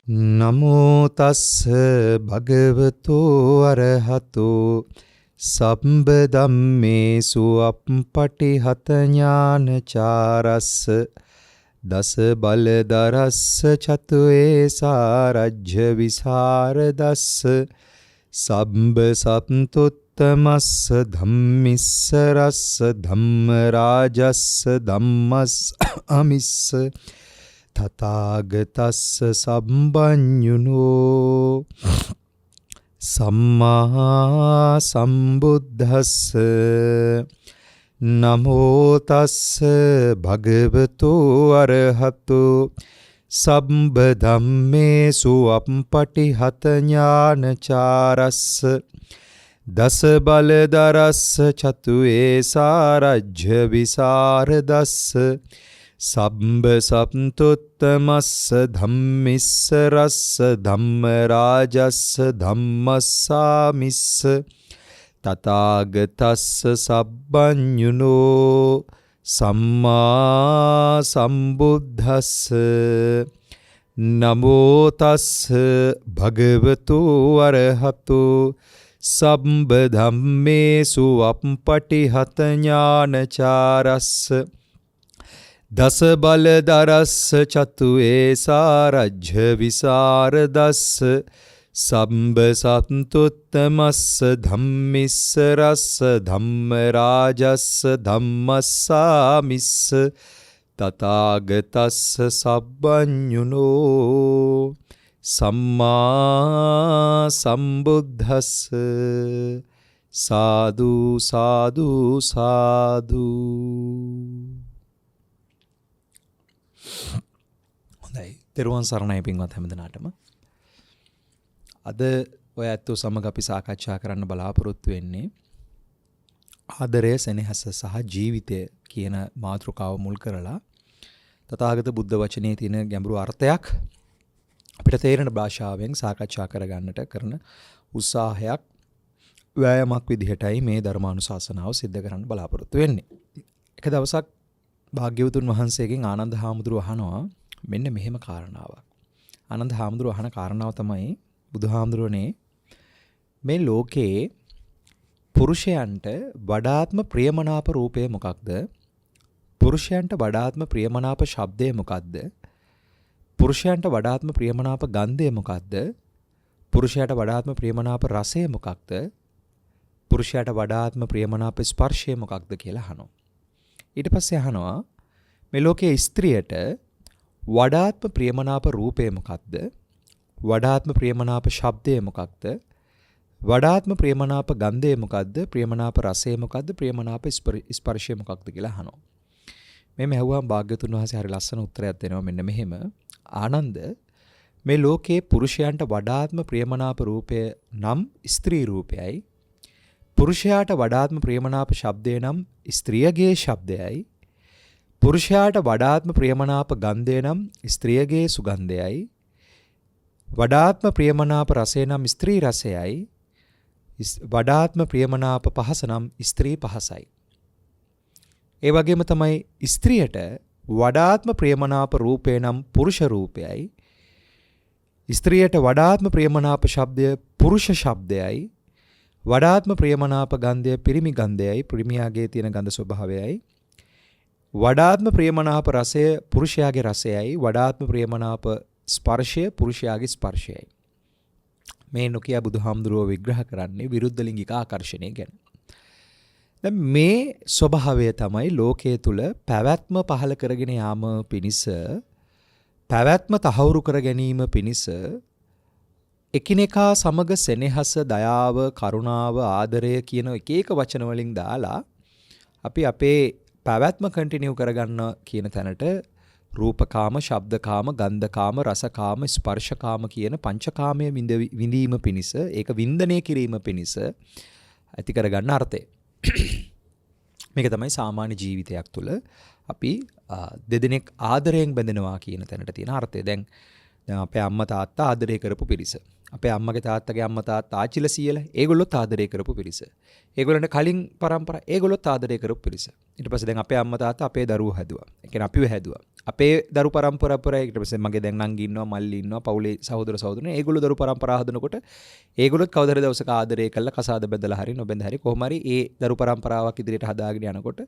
නමෝ තස්ස භගවතු අරහතෝ සම්බ ධම්මේසු අප්පටිහත ඥානචාරස්ස දස බලදරස්ස චතුේ සාරජ්‍ය විසරදස්ස සම්බ සත්තුත්තමස්ස ධම්මිස්ස රස්ස ධම්ම රාජස්ස ධම්මස් අමිස්ස තථාගතස්ස සම්බඤ්ඤුනෝ සම්මා සම්බුද්දස්ස නමෝ තස්ස භගවතු අරහතු සම්බ ධම්මේසු අප්පටිහත ඥානචාරස්ස දස බලදරස්ස චතුේ සාරජ්‍ය විසරදස්ස සම්බ සත්තුත්තමස්ස ධම්මිස්ස රස්ස ධම්ම රාජස්ස ධම්මස්සාමිස්ස තථාගතස්ස සබ්බඤ්ඤුනෝ සම්මා සම්බුද්දස්ස නමෝ තස්ස භගවතු අරහතු සම්බ ධම්මේසු අප්පටිහත ඥානචාරස්ස දස බලදරස්ස චතුේ සාරජ්‍ය විසරදස්ස සම්බ සත්තුත්තමස්ස ධම්මිස්ස රස්ස ධම්ම රාජස්ස ධම්මස්සාමිස්ස තථාගතස්ස සබ්බඤ්ඤුනෝ සම්මා සම්බුද්දස්ස සාදු සාදු සාදු. හොඳයි, තෙරුවන් සරණයි පින්වත් හැමදෙනාටම. අද ඔය ඇත්තෝ සමග අපි සාකච්ඡා කරන්න බලාපොරොත්තු වෙන්නේ ආදරය, සෙනෙහස සහ ජීවිතය කියන මාතෘකාව මුල් කරලා තථාගත බුද්ධ වචනේ තියෙන ගැඹුරු අර්ථයක් අපිට තේරෙන භාෂාවෙන් සාකච්ඡා කරගන්නට කරන උත්සාහයක්, වෑයමක් විදිහටයි මේ ධර්මානුශාසනාව සිද්ධ කරන්න බලාපොරොත්තු වෙන්නේ. එක දවසක් භාග්‍යවතුන් වහන්සේගෙන් ආනන්ද හාමුදුරුවෝ අහනවා මෙන්න මෙහෙම කාරණාවක්. ආනන්ද හාමුදුරුවෝ අහන කාරණාව තමයි, බුදුහාමුදුරුවනේ මේ ලෝකයේ පුරුෂයන්ට වඩාත්ම ප්‍රියමනාප රූපය මොකක්ද? පුරුෂයන්ට වඩාත්ම ප්‍රියමනාප ශබ්දය මොකක්ද? පුරුෂයන්ට වඩාත්ම ප්‍රියමනාප ගන්ධය මොකක්ද? පුරුෂයාට වඩාත්ම ප්‍රියමනාප රසය මොකක්ද? පුරුෂයාට වඩාත්ම ප්‍රියමනාප ස්පර්ශය මොකක්ද කියලා අහනවා. ඊට පස්සේ අහනවා මේ ලෝකයේ ස්ත්‍රියට වඩාත්ම ප්‍රියමනාප රූපය මොකක්ද? වඩාත්ම ප්‍රියමනාප ශබ්දය මොකක්ද? වඩාත්ම ප්‍රියමනාප ගන්ධය මොකක්ද? ප්‍රියමනාප රසය මොකක්ද? ප්‍රියමනාප ස්පර්ශය මොකක්ද කියලා අහනවා. මේ ඇහුවාම භාග්‍යවතුන් වහන්සේ හරි ලස්සන උත්තරයක් දෙනවා මෙන්න මෙහෙම. ආනන්ද, මේ ලෝකයේ පුරුෂයන්ට වඩාත්ම ප්‍රියමනාප රූපය නම් ස්ත්‍රී රූපයයි. පුරුෂයාට වඩාත්ම ප්‍රියමනාප ශබ්දය නම් ස්ත්‍රියගේ ශබ්දයයි. පුරුෂයාට වඩාත්ම ප්‍රියමනාප ගන්ධය නම් ස්ත්‍රියගේ සුගන්ධයයි. වඩාත්ම ප්‍රියමනාප රසය නම් ස්ත්‍රී රසයයි. වඩාත්ම ප්‍රියමනාප පහස නම් ස්ත්‍රී පහසයි. ඒ වගේම තමයි ස්ත්‍රියට වඩාත්ම ප්‍රියමනාප රූපය නම් පුරුෂ රූපයයි. ස්ත්‍රියට වඩාත්ම ප්‍රියමනාප ශබ්දය පුරුෂ ශබ්දයයි. වඩාත්ම ප්‍රියමනාප ගන්ධය පිරිමි ගන්ධයයි, පිරිමියාගේ තියෙන ගන්ධ ස්වභාවයයි. වඩාත්ම ප්‍රියමනාප රසය පුරුෂයාගේ රසයයි. වඩාත්ම ප්‍රියමනාප ස්පර්ශය පුරුෂයාගේ ස්පර්ශයයි. මේ නොකිය බුදුහාමුදුරුවෝ විග්‍රහ කරන්නේ විරුද්ධ ලිංගික ආකර්ෂණය ගැන. දැන් මේ ස්වභාවය තමයි ලෝකයේ තුල පැවැත්ම පහළ කරගෙන යාම පිණිස, පැවැත්ම තහවුරු කර ගැනීම පිණිස එකිනෙකා සමග සෙනෙහස, දයාව, කරුණාව, ආදරය කියන එක එක වචන වලින් දාලා අපි අපේ පැවැත්ම කන්ටිනියු කරගන්න කියන තැනට රූපකාම, ශබ්දකාම, ගන්ධකාම, රසකාම, ස්පර්ශකාම කියන පංචකාමයේ විඳීම පිණිස, ඒක වින්දනය කිරීම පිණිස ඇති කරගන්න අර්ථය. මේක තමයි සාමාන්‍ය ජීවිතයක් තුළ අපි දෙදෙනෙක් ආදරයෙන් බැඳෙනවා කියන තැනට තියෙන අර්ථය. දැන් අපේ අම්මා තාත්තා ආදරය කරපු පිරිස, අපේ අම්මගේ තාත්තගේ අම්මා තාත්තා ආච්චිලා සීයලා ඒගොල්ලොත් ආදරය කරපු පිරිස. ඒගොල්ලන්ට කලින් පරම්පරා ඒගොල්ලොත් ආදරය කරපු පිරිස. ඊට පස්සේ දැන් අපේ අම්මා තාත්තා අපේ දරුවෝ හැදුවා. ඒ කියන්නේ අපිව හැදුවා. අපේ දරු පරම්පරාව ඊට පස්සේ මගේ දැන් නංගි ඉන්නවා මල්ලි ඉන්නවා පවුලේ සහෝදර සහෝදරයෝ ඒගොල්ලෝ දරු පරම්පරාව හදනකොට ඒගොල්ලොත් කවදා හරි දවසක ආදරය කළා කසාද බැඳලා හරි නොබැඳ හරි කොහොම හරි ඒ දරු පරම්පරාවක් ඉදිරියට හදාගෙන යනකොට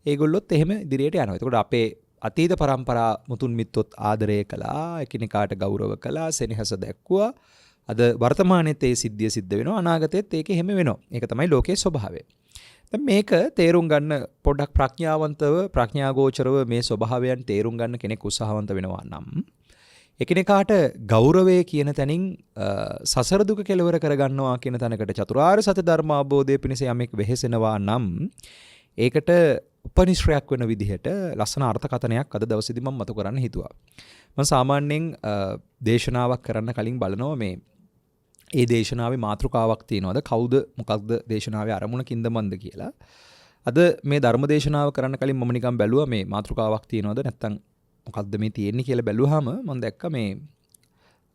ඒගොල්ලොත් එහෙම ඉදිරියට යනවා. එතකොට අපේ අතීත පරම්පරා මුතුන් මිත්තොත් ආදරය කළා, එකිනෙකාට ගෞරව කළා, සෙනෙහස දැක්වුවා. අද වර්තමානයේත් ඒ සිද්ධිය සිද්ධ වෙනවා, අනාගතයේත් ඒක එහෙම වෙනවා. ඒක තමයි ලෝකයේ ස්වභාවය. දැන් මේක තේරුම් ගන්න පොඩ්ඩක් ප්‍රඥාවන්තව ප්‍රඥාගෝචරව මේ ස්වභාවයන් තේරුම් ගන්න කෙනෙක් උත්සාහවන්ත වෙනවා නම් එකිනෙකාට ගෞරවය කියන තැනින් සසර දුක කෙලවර කරගන්නවා කියන තැනකට චතුරාර්ය සත්‍ය ධර්ම අවබෝධය පිණිස යමෙක් වෙහෙසෙනවා නම් ඒකට උපනිශ්‍රයක් වෙන විදිහට ලස්සන අර්ථකථනයක් අද දවසේදී මම මතු කරන්න හිතුවා. මම සාමාන්‍යයෙන් දේශනාවක් කරන්න කලින් බලනවා මේ ඒ දේශනාවේ මාතෘකාවක් තියෙනවද කවුද මොකක්ද දේශනාවේ අරමුණකින්ද මන්ද කියලා. අද මේ ධර්ම දේශනාව කරන්න කලින් මම නිකන් බැලුවා මේ මාතෘකාවක් තියෙනවද නැත්නම් මොකක්ද මේ තියෙන්නේ කියලා බැලුවාම මම දැක්ක මේ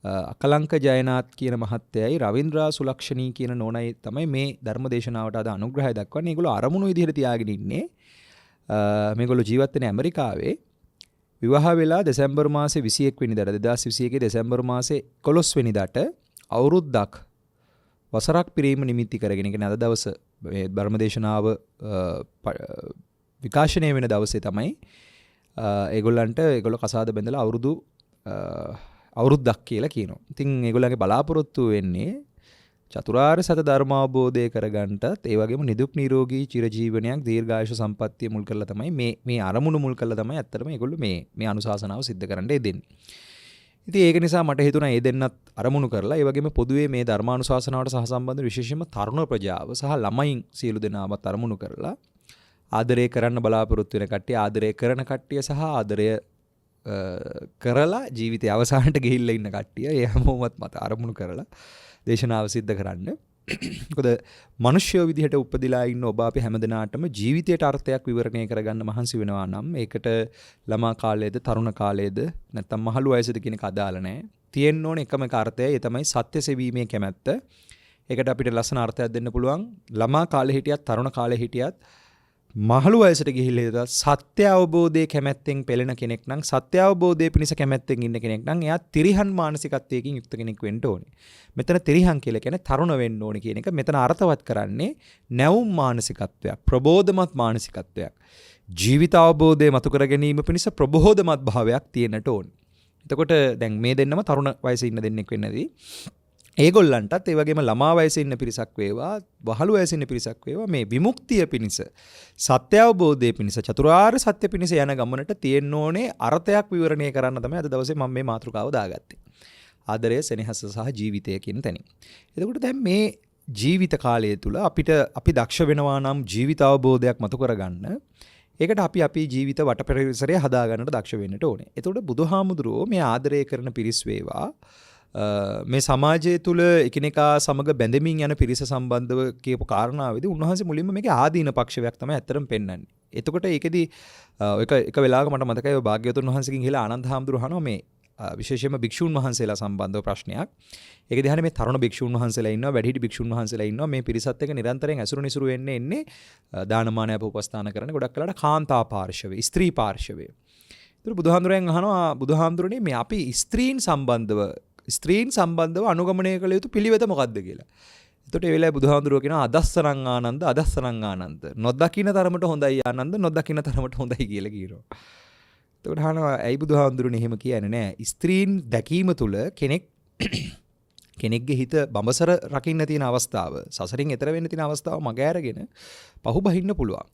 අකලංක ජයනාත් කියන මහත්තයයි රවින්ද්‍රා සුලක්ෂණී කියන නෝනයි තමයි මේ ධර්ම දේශනාවට අද අනුග්‍රහය දක්වන්නේ. ඒගොල්ලෝ අරමුණු විදිහට තියාගෙන ඉන්නේ. මේගොල්ලෝ ජීවත් වෙන්නේ ඇමරිකාවේ. විවාහ වෙලා දෙසැම්බර් මාසේ 21 වෙනිදාට 2021 දෙසැම්බර් මාසේ 11 වෙනිදාට අවුරුද්දක් වසරක් පිරීම නිමිති කරගෙන ඉගෙන අද දවස මේ ධර්ම දේශනාව විකාශනය වෙන දවසේ තමයි ඒගොල්ලෝ කසාද බැඳලා අවුරුද්දක් කියලා කියනවා. ඉතින් ඒගොල්ලන්ගේ බලාපොරොත්තු වෙන්නේ චතුරාර්ය සත්‍ය ධර්ම අවබෝධය කරගන්නත් ඒ වගේම නිදුක් නිරෝගී චිරජීවනයක් දීර්ඝායුෂ සම්පන්නිය මුල් කරලා තමයි මේ අරමුණු මුල් කරලා තමයි ඇත්තටම ඒගොල්ලෝ මේ අනුශාසනාව සිද්ධ කරන්න දෙන්නේ. ඉතින් ඒක නිසා මට හිතුණා මේ දෙන්නත් අරමුණු කරලා ඒ වගේම පොදුවේ මේ ධර්මානුශාසනාවට සහසම්බන්ධ විශේෂයෙන්ම තරුණ ප්‍රජාව සහ ළමයින් සියලු දෙනාමත් අරමුණු කරලා ආදරය කරන්න බලාපොරොත්තු වෙන කට්ටිය ආදරය කරන කට්ටිය සහ ආදරය කරලා ජීවිතය අවසානට ගිහිල්ලා ඉන්න කට්ටිය ඒ හැමෝමත් මත අරමුණු කරලා දේශනාව සිද්ධ කරන්න. මොකද මිනිස්සු විදිහට උපදිලා ඉන්න ඔබ අපි හැමදෙනාටම ජීවිතයට අර්ථයක් විවරණය කරගන්න මහන්සි වෙනවා නම් ඒකට ළමා කාලයේද තරුණ කාලයේද නැත්නම් මහලු වයසේද කියන එක අදාළ නැහැ. තියෙන්න ඕනේ එකම කාර්යය ඒ තමයි සත්‍ය සෙවීමේ කැමැත්ත. ඒකට අපිට ලස්සන අර්ථයක් දෙන්න පුළුවන්. ළමා කාලේ හිටියත් තරුණ කාලේ හිටියත් මහලු වයසට ගිහිල්ලා සත්‍ය අවබෝධයේ කැමැත්තෙන් පෙළෙන කෙනෙක් නම් සත්‍ය අවබෝධයේ පිණිස කැමැත්තෙන් ඉන්න කෙනෙක් නම් එයා තිරිහන් මානසිකත්වයකින් යුක්ත කෙනෙක් වෙන්න ඕනේ. මෙතන තිරිහන් කියලා කියන්නේ තරුණ වෙන්න ඕනේ කියන එක මෙතන අර්ථවත් කරන්නේ නැවුම් මානසිකත්වයක්, ප්‍රබෝධමත් මානසිකත්වයක්. ජීවිත අවබෝධය මතු කර ගැනීම පිණිස ප්‍රබෝධමත් භාවයක් තියෙන්නට ඕනේ. එතකොට දැන් මේ දෙන්නම තරුණ වයසේ ඉන්න දෙන්නෙක් වෙන්නදී ඒගොල්ලන්ටත් ඒ වගේම ළමා වයසේ ඉන්න පිරිසක් වේවා වහලු වයසේ ඉන්න පිරිසක් වේවා මේ විමුක්තිය පිණිස සත්‍ය අවබෝධය පිණිස චතුරාර්ය සත්‍ය පිණිස යන ගමනට තියෙන්න ඕනේ අර්ථයක් විවරණය කරන්න තමයි අද දවසේ මම මේ මාතෘකාව දාගත්තේ. ආදරය, සෙනෙහස සහ ජීවිතය කියන තැනින්. එතකොට දැන් මේ ජීවිත කාලය තුල අපි දක්ෂ වෙනවා නම් ජීවිත අවබෝධයක් මතු කරගන්න ඒකට අපි ජීවිත වටපිරිසරය හදාගන්නට දක්ෂ වෙන්නට ඕනේ. එතකොට බුදුහාමුදුරුවෝ මේ ආදරය කරන පිරිස් වේවා මේ සමාජය තුළ එකිනෙකා සමග බැඳෙමින් යන පිරිස සම්බන්ධව කියපු කාරණාවේදී උන්වහන්සේ මුලින්ම මේකේ ආදීන පක්ෂයක් තමයි ඇත්තටම පෙන්වන්නේ. එතකොට ඒකෙදී එක වෙලාවක මට මතකයි භාග්‍යවතුන් වහන්සේගෙන් ගිහලා ආනන්ද හාමුදුරුවෝ අහනවා මේ විශේෂයෙන්ම භික්ෂුන් වහන්සේලා සම්බන්ධව ප්‍රශ්නයක්. ඒකදී අහන්නේ මේ තරුණ භික්ෂුන් වහන්සේලා ඉන්නවා, වැඩිහිටි භික්ෂුන් වහන්සේලා ඉන්නවා. මේ පිරිසත් එක්ක නිරන්තරයෙන් ඇසුරු නිසුරු එන්නේ දානමාන අපෝපස්ථාන කරන ගොඩක් වෙලාවට කාන්තා පාර්ශවයේ, ස්ත්‍රී පාර්ශවයේ. ඒතර බුදුහාමුදුරෙන් අහනවා බුදුහාමුදුරනේ මේ අපි ස්ත්‍රීන් සම්බන්ධව අනුගමනය කළ යුතු පිළිවෙත මොකක්ද කියලා. එතකොට ඒ වෙලාවේ බුදුහාමුදුරුවෝ කියනවා අදස්සනං ආනන්ද නොදකින්න තරමට හොඳයි ආනන්ද නොදකින්න තරමට හොඳයි කියලා කියනවා. එතකොට අහනවා ඇයි බුදුහාමුදුරුවනේ එහෙම කියන්නේ නෑ. ස්ත්‍රීන් දැකීම තුළ කෙනෙක්ගේ හිත බඹසර රකින්න තියෙන අවස්ථාව, සසරින් එතර වෙන්න තියෙන අවස්ථාව මග ඇරගෙන පහුබහින්න පුළුවන්.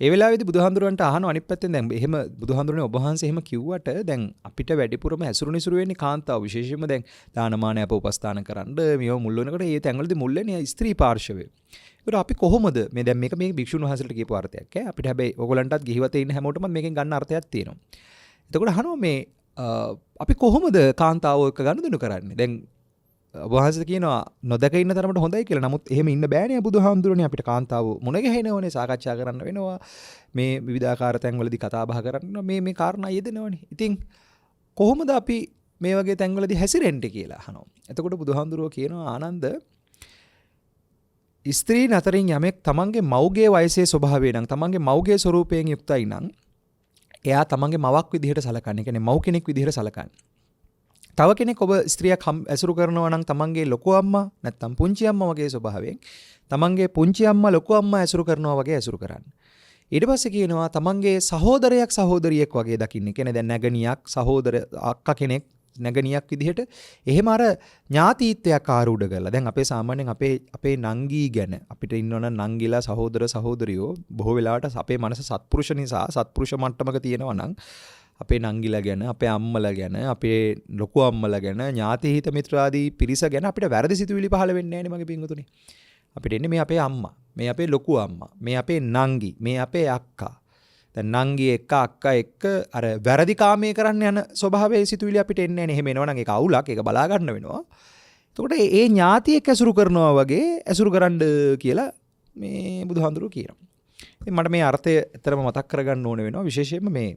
ඒ වෙලාවේදී බුදුහාමුදුරන්ට අහනවා අනිත් පැත්තෙන් දැන් එහෙම බුදුහාමුදුරනේ ඔබ වහන්සේ එහෙම කිව්වට දැන් අපිට වැඩිපුරම ඇසුරු නිසුරු වෙන්නේ කාන්තාව විශේෂයෙන්ම දැන් දානමාන අපෝපස්ථාන කරන්න මේව මුල් වෙනකොට ඒ තැන්වලදී මුල් වෙන්නේ ස්ත්‍රී පාර්ශවය. ඒකට අපි කොහොමද මේ භික්ෂුන් වහන්සේලාට කියපු අර්ථයක් ඈ අපිට හැබැයි ඕගොල්ලන්ටත් ගිහිවතේ ඉන්න හැමෝටම මේකෙන් ගන්න අර්ථයක් තියෙනවා. එතකොට අහනවා මේ අපි කොහොමද කාන්තාව එක්ක ගනුදෙනු කරන්නේ? දැන් ඔබ වහන්සේ කියනවා නොදක ඉන්න තරමට හොඳයි කියලා. නමුත් එහෙම ඉන්න බෑනේ බුදුහාමුදුරනේ අපිට කාන්තාව මුණ ගැහෙනවනේ, සාකච්ඡා කරන්න වෙනවා. මේ විවිධාකාර තැන්වලදී කතා බහ කරන්න මේ කාරණා යෙදෙනවනේ. ඉතින් කොහොමද අපි මේ වගේ තැන්වලදී හැසිරෙන්නේ කියලා අහනවා. එතකොට බුදුහාමුදුරුවෝ කියනවා ආනන්ද ස්ත්‍රීන් අතරින් යමෙක් තමන්ගේ මව්ගේ වයසේ ස්වභාවය නම් තමන්ගේ මව්ගේ ස්වරූපයෙන් යුක්තයි නම් එයා තමන්ගේ මවක් විදිහට සලකන්නේ. කියන්නේ මව් කෙනෙක් විදිහට සලකන්නේ. තව කෙනෙක් ඔබ ස්ත්‍රියක් ඇසුරු කරනවා නම් තමන්ගේ ලොකු අම්මා නැත්නම් පුංචි අම්මා වගේ ස්වභාවයෙන් තමන්ගේ පුංචි අම්මා ලොකු අම්මා ඇසුරු කරනවා වගේ ඇසුරු කරන්න. ඊට පස්සේ කියනවා තමන්ගේ සහෝදරයෙක් සහෝදරියෙක් වගේ දකින්න. කියන්නේ දැන් නැගණියක් සහෝදර අක්කා කෙනෙක් නැගණියක් විදිහට එහෙම අර ඥාතීත්වයක් ආරූඪ කරලා. දැන් අපේ සාමාන්‍යයෙන් අපේ නංගී ගැන අපිට ඉන්නවනම් නංගිලා සහෝදර සහෝදරියෝ බොහෝ වෙලාවට අපේ මනස සත්පුරුෂ නිසා සත්පුරුෂ මට්ටමක තියෙනවා නම් අපේ නංගිලා ගැන, අපේ අම්මලා ගැන, අපේ ලොකු අම්මලා ගැන, ඥාති හිත මිත්‍රාදී පිරිස ගැන අපිට වැරදි සිතුවිලි පහළ වෙන්නේ නැහැ නේ මගේ පින්වතුනි. අපිට එන්නේ මේ අපේ අම්මා, මේ අපේ ලොකු අම්මා, මේ අපේ නංගි, මේ අපේ අක්කා. දැන් නංගි එක්ක අක්කා එක්ක අර වැරදි කාමයේ කරන්න යන ස්වභාවයේ සිතුවිලි අපිට එන්නේ නැහැ නේ. එහෙම එනවා නම් ඒක අවුලක්, ඒක බලා ගන්න වෙනවා. එතකොට ඒ ඥාතියෙක් ඇසුරු කරනවා වගේ ඇසුරු කරන්න කියලා මේ බුදුහාඳුරු කියනවා. ඉතින් මට මේ අර්ථය ඇත්තටම මතක් කරගන්න ඕන වෙනවා. විශේෂයෙන්ම මේ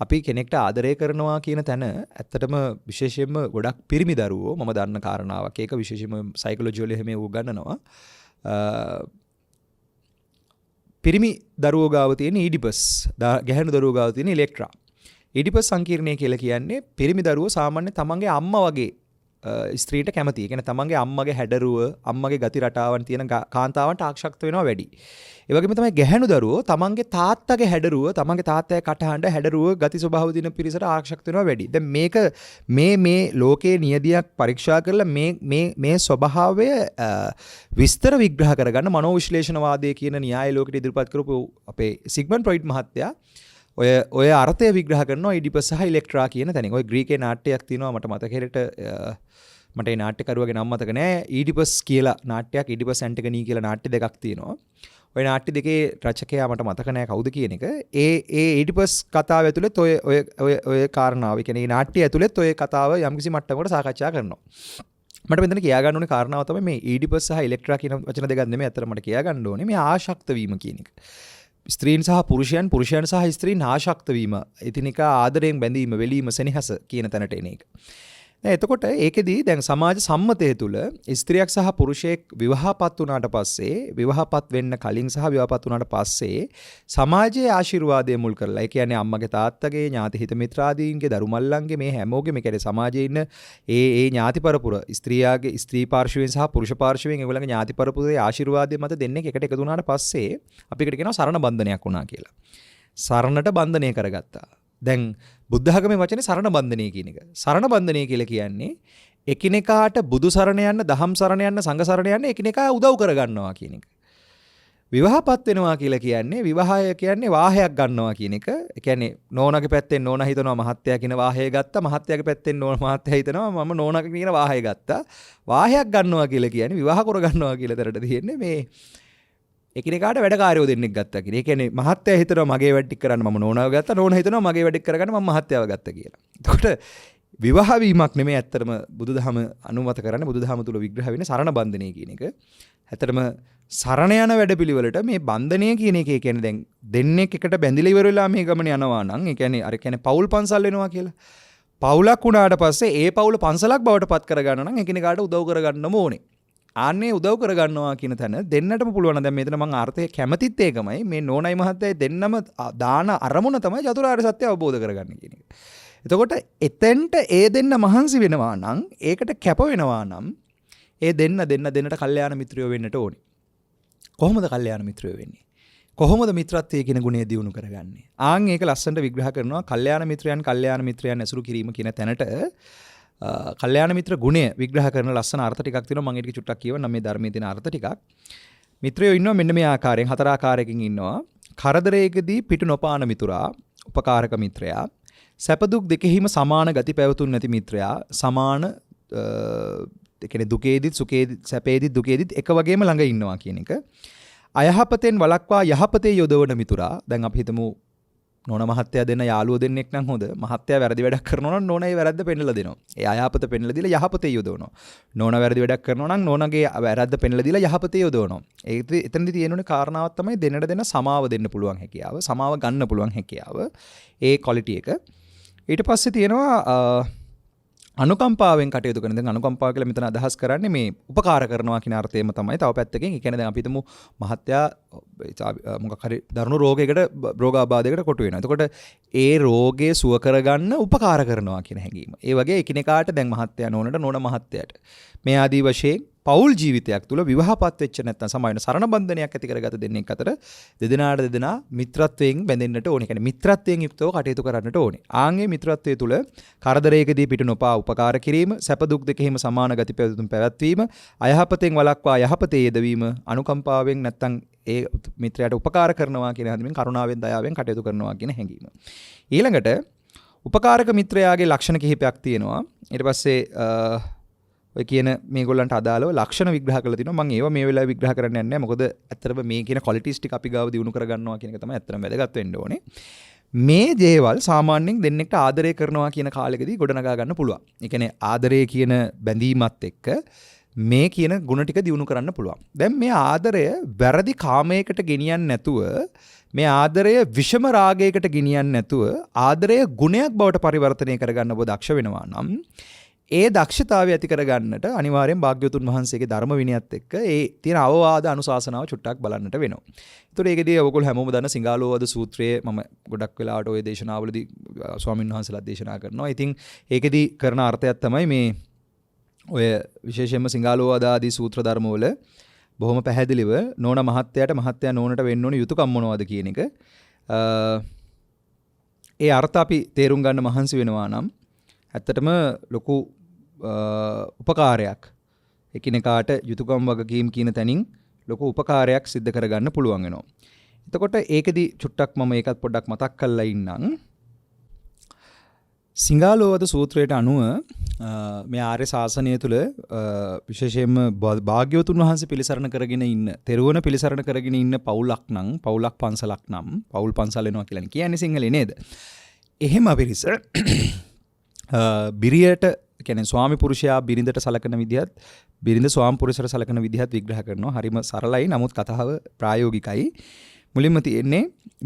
අපි කෙනෙක්ට ආදරය කරනවා කියන තැන ඇත්තටම විශේෂයෙන්ම ගොඩක් පිරිමි දරුවෝ මම දන්න කාරණාවක්. ඒක විශේෂයෙන්ම සයිකොලොජි වල එහෙම උගන්වනවා. පිරිමි දරුවෝ ගාව තියෙන ඊඩිපස්, ගැහැණු දරුවෝ ගාව තියෙන ඉලෙක්ට්‍රා. ඊඩිපස් සංකීර්ණය කියලා කියන්නේ පිරිමි දරුවෝ සාමාන්‍ය තමන්ගේ අම්මා වගේ ස්ත්‍රීට කැමතියි. කියන්නේ තමන්ගේ අම්මගේ හැඩරුව, අම්මගේ ගති රටාවන් තියෙන කාන්තාවන්ට ආකර්ෂක වෙනවා වැඩි. ඒ වගේම තමයි ගැහැණු දරුවෝ තමන්ගේ තාත්තගේ හැඩරුව, තමන්ගේ තාත්තගේ කටහඬ හැඩරුව, ගති ස්වභාව දින පිරිසට ආකර්ෂක වෙනවා වැඩි. දැන් මේක මේ ලෝකයේ නියදියක් පරීක්ෂා කරලා මේ ස්වභාවය විස්තර විග්‍රහ කරගන්න මනෝවිශ්ලේෂණවාදයේ කියන න්‍යාය ලෝකෙට ඉදිරිපත් කරපු අපේ සිග්මන්ඩ් ෆ්‍රොයිඩ් මහත්තයා ඔය අර්ථය විග්‍රහ කරනවා ඊඩිපස් සහ ඉලෙක්ට්‍රා කියන තැනින්. ඔය ග්‍රීකේ නාට්‍යයක් තියෙනවා මට මතකෙට මට ඒ නාට්‍යකරුවගේ නම මතක නෑ. ඊඩිපස් කියලා නාට්‍යයක්, ඊඩිපස් ඇන්ටිගනී කියලා නාට්‍ය දෙකක් තියෙනවා. ඔය නාට්‍ය දෙකේ රචකයා මට මතක නෑ කවුද කියන එක. ඒ ඊඩිපස් කතාව ඇතුළෙත් ඔය කාරණාව, ඒ කියන්නේ නාට්‍ය ඇතුළෙත් ඔය කතාව යම්කිසි මට්ටමකට සාකච්ඡා කරනවා. මට මෙතන කියා ගන්න ඕනේ කාරණාව තමයි මේ ඊඩිපස් සහ ඉලෙක්ට්‍රා කියන වචන දෙකක් නෙමෙයි අතර මට කියා ගන්න ඕනේ මේ ආශක්ත වීම කියන එක. ස්ත්‍රීන් සහ පුරුෂයන්, පුරුෂයන් සහ ස්ත්‍රීන් ආශක්ත වීම, එතිනිකා ආදරයෙන් බැඳීම, වෙලීම, සෙනෙහස කියන තැනට එන එක. දැන් එතකොට ඒකෙදී දැන් සමාජ සම්මතය තුළ ස්ත්‍රියක් සහ පුරුෂයෙක් විවාහපත් වුණාට පස්සේ, විවාහපත් වෙන්න කලින් සහ විවාහපත් වුණාට පස්සේ සමාජයේ ආශිර්වාදය මුල් කරලා, ඒ කියන්නේ අම්මගේ තාත්තගේ, ඥාති හිත මිත්‍රාදීන්ගේ, දරු මල්ලන්ගේ, මේ හැමෝගෙම, ඒ කියන්නේ සමාජයේ ඉන්න ඒ ඥාති පරපුර, ස්ත්‍රියාගේ ස්ත්‍රී පාර්ශවයෙන් සහ පුරුෂ පාර්ශවයෙන් ඒගොල්ලන්ගේ ඥාති පරපුරේ ආශිර්වාදය මත දෙන්නේ එකට එකතු වුණාට පස්සේ අපි එකට කියනවා සරණ බන්ධනයක් වුණා කියලා. සරණට බන්ධනය කරගත්තා. දැන් බුද්ධ ධර්මයේ වචනේ සරණ බන්ධනය කියන එක. සරණ බන්ධනය කියලා කියන්නේ එකිනෙකාට බුදු සරණ යන්න, දහම් සරණ යන්න, සංඝ සරණ යන්න එකිනෙකා උදව් කරගන්නවා කියන එක. විවාහපත් වෙනවා කියලා කියන්නේ, විවාහය කියන්නේ වාහයක් ගන්නවා කියන එක. ඒ කියන්නේ නෝනාගේ පැත්තෙන් නෝනා හිතනවා මහත්තයා කියන වාහය ගත්තා, මහත්තයාගේ පැත්තෙන් මහත්තයා හිතනවා මම නෝනාගේ කියන වාහය ගත්තා. වාහයක් ගන්නවා කියලා කියන්නේ විවාහ කරගන්නවා කියලා තරට තියෙන්නේ මේ එකිනෙකාට වැඩකාරයෝ දෙන්නෙක් ගත්තා කියලා. ඒ කියන්නේ මහත්තයා හිතනවා මගේ වැඩ ටික කරන්න මම නෝනාව ගත්තා, නෝනා හිතනවා මගේ වැඩ ටික කරගන්න මම මහත්තයාව ගත්තා කියලා. එතකොට විවාහ වීමක් නෙමෙයි ඇත්තටම බුදුදහම අනුමත කරන්නේ, බුදුදහම තුල විග්‍රහ වෙන්නේ සරණ බන්ධනය කියන එක. ඇත්තටම සරණ යන වැඩපිළිවෙලට මේ බන්ධනය කියන එක, ඒ කියන්නේ දැන් දෙන්නෙක් එකට බැඳිලා ඉවර වෙලා මේ ගමන යනවා නම්, ඒ කියන්නේ අර කියන්නේ පෞල් පන්සල් වෙනවා කියලා. පවුලක් වුණාට පස්සේ ඒ පවුල පන්සලක් බවට පත් කරගන්න නම් එකිනෙකාට උදව් කරගන්නම ඕනේ. ආන්නේ උදව් කරගන්නවා කියන තැන දෙන්නටම පුළුවන්. දැන් මෙතන මම අර්ථය කැමතිත් ඒකමයි. මේ නෝනයි මහත්තයයි දෙන්නම දාන අරමුණ තමයි චතුරාර්ය සත්‍ය අවබෝධ කරගන්න කියන එක. එතකොට එතෙන්ට ඒ දෙන්න මහන්සි වෙනවා නම්, ඒකට කැප වෙනවා නම්, ඒ දෙන්නට කල්යාණ මිත්‍රයෝ වෙන්නට ඕනේ. කොහොමද කල්යාණ මිත්‍රයෝ වෙන්නේ? කොහොමද මිත්‍රත්වයේ කියන ගුණය දියුණු කරගන්නේ? ආන් ඒක ලස්සනට විග්‍රහ කරනවා. කල්යාණ මිත්‍රයන් ඇසුරු කිරීම කියන තැනට කල්යාණ මිත්‍ර ගුණය විග්‍රහ කරන ලස්සන අර්ථ ටිකක් තියෙනවා. මම ඒක චුට්ටක් කියවන්නම් මේ ධර්මයේ තියෙන අර්ථ ටිකක්. මිත්‍රයෝ ඉන්නවා මෙන්න මේ ආකාරයෙන්, 4 ආකාරයකින් ඉන්නවා. කරදරයකදී පිටු නොපාන මිතුරා, උපකාරක මිත්‍රයා. සැප දුක් දෙකෙහිම සමාන ගති පැවතුම් නැති මිත්‍රයා. සමාන ඒ කියන්නේ දුකේදිත් සුඛේදිත්, සැපේදිත් දුකේදිත් එක වගේම ළඟ ඉන්නවා කියන එක. අයහපතෙන් වළක්වා යහපතේ යොදවන මිතුරා. දැන් අපි හිතමු නෝනා මහත්තයා දෙන්න යාළුවෝ දෙන්නෙක් නම් හොඳ. මහත්තයා වැරදි වැඩක් කරනවා නම් නෝනා ඒ වැරද්ද පෙන්නලා දෙනවා. ඒ අයහපත පෙන්නලා දීලා යහපතේ යොදවනවා. නෝනා වැරදි වැඩක් කරනවා නම් නෝනාගේ වැරද්ද පෙන්නලා දීලා යහපතේ යොදවනවා. එතනදී තියෙනුනේ කාරණාවක් තමයි දෙන්නට දෙන්න සමාව දෙන්න පුළුවන් හැකියාව, සමාව ගන්න පුළුවන් හැකියාව. ඒ ක්වොලිටි එක. ඊට පස්සේ තියෙනවා අනුකම්පාවෙන් කටයුතු කරන. දැන් අනුකම්පාව කියලා මෙතන අදහස් කරන්නේ මේ උපකාර කරනවා කියන අර්ථයෙන්ම තමයි. තව පැත්තකින් ඒ කියන්නේ දැන් අපි හිතමු මහත්තයා මොකක් හරි දරුණු රෝගයකට රෝගාබාධයකට කොටු වෙනවා. එතකොට ඒ රෝගේ සුව කරගන්න උපකාර කරනවා කියන හැඟීම. ඒ වගේ එකිනෙකාට දැන් මහත්තයා නෝනට නෝන මහත්තයාට මේ ආදී වශයෙන් පෞල් ජීවිතයක් තුළ විවාහපත් වෙච්ච නැත්නම් සමායන සරණ බන්ධනයක් ඇති කරගත දෙන්නෙක් අතර දෙදෙනාට දෙදෙනා මිත්‍රත්වයෙන් බැඳෙන්නට ඕනේ. කියන්නේ මිත්‍රත්වයෙන් යුක්තව කටයුතු කරන්නට ඕනේ. ආන්ගේ මිත්‍රත්වයේ තුළ කරදරයකදී පිට නොපා උපකාර කිරීම, සැප දුක් දෙකෙහිම සමාන ගති පැවැත්වීම, අයහපතෙන් වළක්වා යහපතේ යෙදවීම, අනුකම්පාවෙන් නැත්නම් ඒ මිත්‍රයාට උපකාර කරනවා කියන හැඳින්වීම, කරුණාවෙන් දයාවෙන් කටයුතු කරනවා කියන හැඟීම. ඊළඟට උපකාරක මිත්‍රයාගේ ලක්ෂණ කිහිපයක් තියෙනවා. ඊට පස්සේ ඔය කියන මේගොල්ලන්ට අදාළව ලක්ෂණ විග්‍රහ කරලා තිනවා. මම ඒවා මේ වෙලාවේ විග්‍රහ කරන්න යන්නේ නැහැ. මොකද ඇත්තටම මේ කියන ක්වොලිටිස් ටික අපි ගාව දිනු කරගන්නවා කියන එක තමයි ඇත්තටම වැදගත් වෙන්න ඕනේ. මේ දේවල් සාමාන්‍යයෙන් දෙන්නෙක්ට ආදරය කරනවා කියන කාලෙකදී ගොඩනගා ගන්න පුළුවන්. ඒ කියන්නේ ආදරය කියන බැඳීමත් එක්ක මේ කියන ගුණ ටික දිනු කරන්න පුළුවන්. දැන් මේ ආදරය වැරදි කාමයකට ගෙනියන්නේ නැතුව, මේ ආදරය විෂම රාගයකට ගෙනියන්නේ නැතුව ආදරය ගුණයක් බවට පරිවර්තනය කරගන්න ඔබ දක්ෂ වෙනවා නම් ඒ දක්ෂතාවය ඇති කරගන්නට අනිවාර්යෙන් භාග්‍යවතුන් වහන්සේගේ ධර්ම විනයත් එක්ක ඒ තියෙන අවවාද අනුශාසනාව චුට්ටක් බලන්නට වෙනවා. ඒතකොට ඒකදී ඔයගොල්ලෝ හැමෝම දන්න සිංහාලෝවාද සූත්‍රයේ මම ගොඩක් වෙලාවට ওই දේශනාවලදී ස්වාමීන් වහන්සේලා දේශනා කරනවා. ඉතින් ඒකදී කරන අර්ථයක් තමයි මේ ඔය විශේෂයෙන්ම සිංහාලෝවාද ආදී සූත්‍ර ධර්මවල බොහොම පැහැදිලිව නෝන මහත්තයාට මහත්තයා නෝනට වෙන්න ඕන යුතුයකම් මොනවද කියන එක ඒ අර්ථ අපි තේරුම් ගන්න මහන්සි වෙනවා නම් ඇත්තටම ලොකු උපකාරයක් එකිනෙකාට යුතුයකම් වගකීම් කියන තැනින් ලොකු උපකාරයක් සිද්ධ කරගන්න පුළුවන් වෙනවා. එතකොට ඒකෙදි චුට්ටක් මම ඒකත් පොඩ්ඩක් මතක් කරලා ඉන්නම්. සිංහාලෝවාද සූත්‍රයට අනුව මේ ආර්ය ශාසනය තුළ විශේෂයෙන්ම භාග්‍යවතුන් වහන්සේ පිළිසරණ කරගෙන ඉන්න, තෙරුවන පිළිසරණ කරගෙන ඉන්න පවුලක් නම්, පවුලක් පන්සලක් නම්, පවුල් පන්සල් වෙනවා කියලා කියන්නේ සිංහලේ නේද? එහෙම පිරිස බිරියට කියන්නේ ස්වාමි පුරුෂයා බිරිඳට සලකන විදිහත්, බිරිඳ ස්වාමි පුරුෂයට සලකන විදිහත් විග්‍රහ කරනවා. හරිම සරලයි, නමුත් කතාව ප්‍රායෝගිකයි. මුලින්ම තියෙන්නේ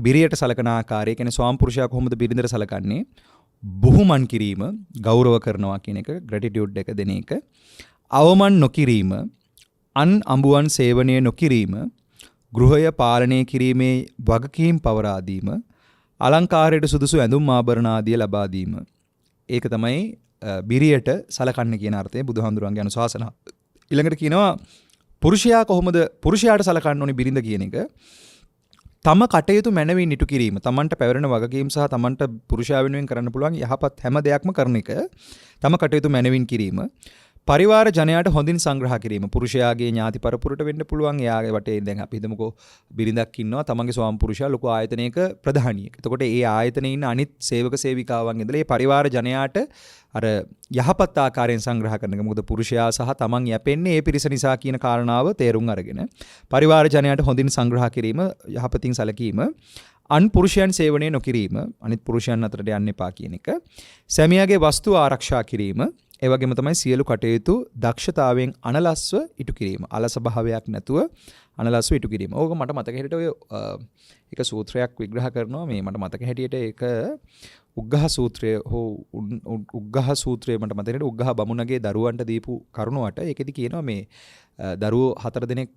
බිරියට සලකන ආකාරය. කියන්නේ ස්වාමි පුරුෂයා කොහොමද බිරිඳට සලකන්නේ? බුහුමන් කිරීම, ගෞරව කරනවා කියන එක, ග්‍රැටිටියුඩ් එක දෙන එක. අවමන් නොකිරීම, අන් අඹුවන් සේවනය නොකිරීම, ගෘහය පාලනය කිරීමේ වගකීම් පවරා දීම, අලංකාරයට සුදුසු ඇඳුම් ආභරණ ආදිය ලබා දීම. ඒක තමයි බිරියට සලකන්න කියන අර්ථය බුදුහාමුදුරන්ගේ අනුශාසනාව. ඊළඟට කියනවා පුරුෂයා කොහොමද පුරුෂයාට සලකන්න ඕනි බිරිඳ කියන එක. තම කටයුතු මැනවින් ඉටු කිරීම, තමන්ට පැවරෙන වගකීම් සහ තමන්ට පුරුෂයා වෙනුවෙන් කරන්න පුළුවන් යහපත් හැම දෙයක්ම කරන එක. තම කටයුතු මැනවින් කිරීම. පරිවාර ජනයාට හොඳින් සංග්‍රහ කිරීම. පුරුෂයාගේ ඥාති පරපුරට වෙන්න පුළුවන්. එයාගේ වටේ දැන් අපි හිතමුකෝ බිරිඳක් ඉන්නවා. තමන්ගේ ස්වාම පුරුෂයා ලොකු ආයතනයක ප්‍රධානියෙක්. එතකොට ඒ ආයතනයේ ඉන්න අනිත් සේවක සේවිකාවන් ඉඳලා ඒ පරිවාර ජනයාට අර යහපත් ආකාරයෙන් සංග්‍රහ කරන එක. මොකද පුරුෂයා සහ තමන් යැපෙන්නේ ඒ පිරිස නිසා කියන කාරණාව තේරුම් අරගෙන පරිවාර ජනයාට හොඳින් සංග්‍රහ කිරීම, යහපතින් සැලකීම, අන් පුරුෂයන් සේවනය නොකිරීම, අනිත් පුරුෂයන් අතරට යන්න එපා කියන එක, සැමියාගේ වස්තු ආරක්ෂා කිරීම, ඒ වගේම තමයි සියලු කටයුතු දක්ෂතාවයෙන් අනලස්ව ඉටු කිරීම. අලස භාවයක් නැතුව අනලස්ව ඉටු කිරීම. ඕක මට මතක හැටියට ඔය එක සූත්‍රයක් විග්‍රහ කරනවා. මේ මට මතක හැටියට ඒක උග්ඝහ සූත්‍රය හෝ උග්ඝහ සූත්‍රය මට මතක හැටියට උග්ඝහ බමුණගේ දරුවන්ට දීපු කරුණාවට ඒකෙදි කියනවා මේ දරුවෝ 4 දෙනෙක්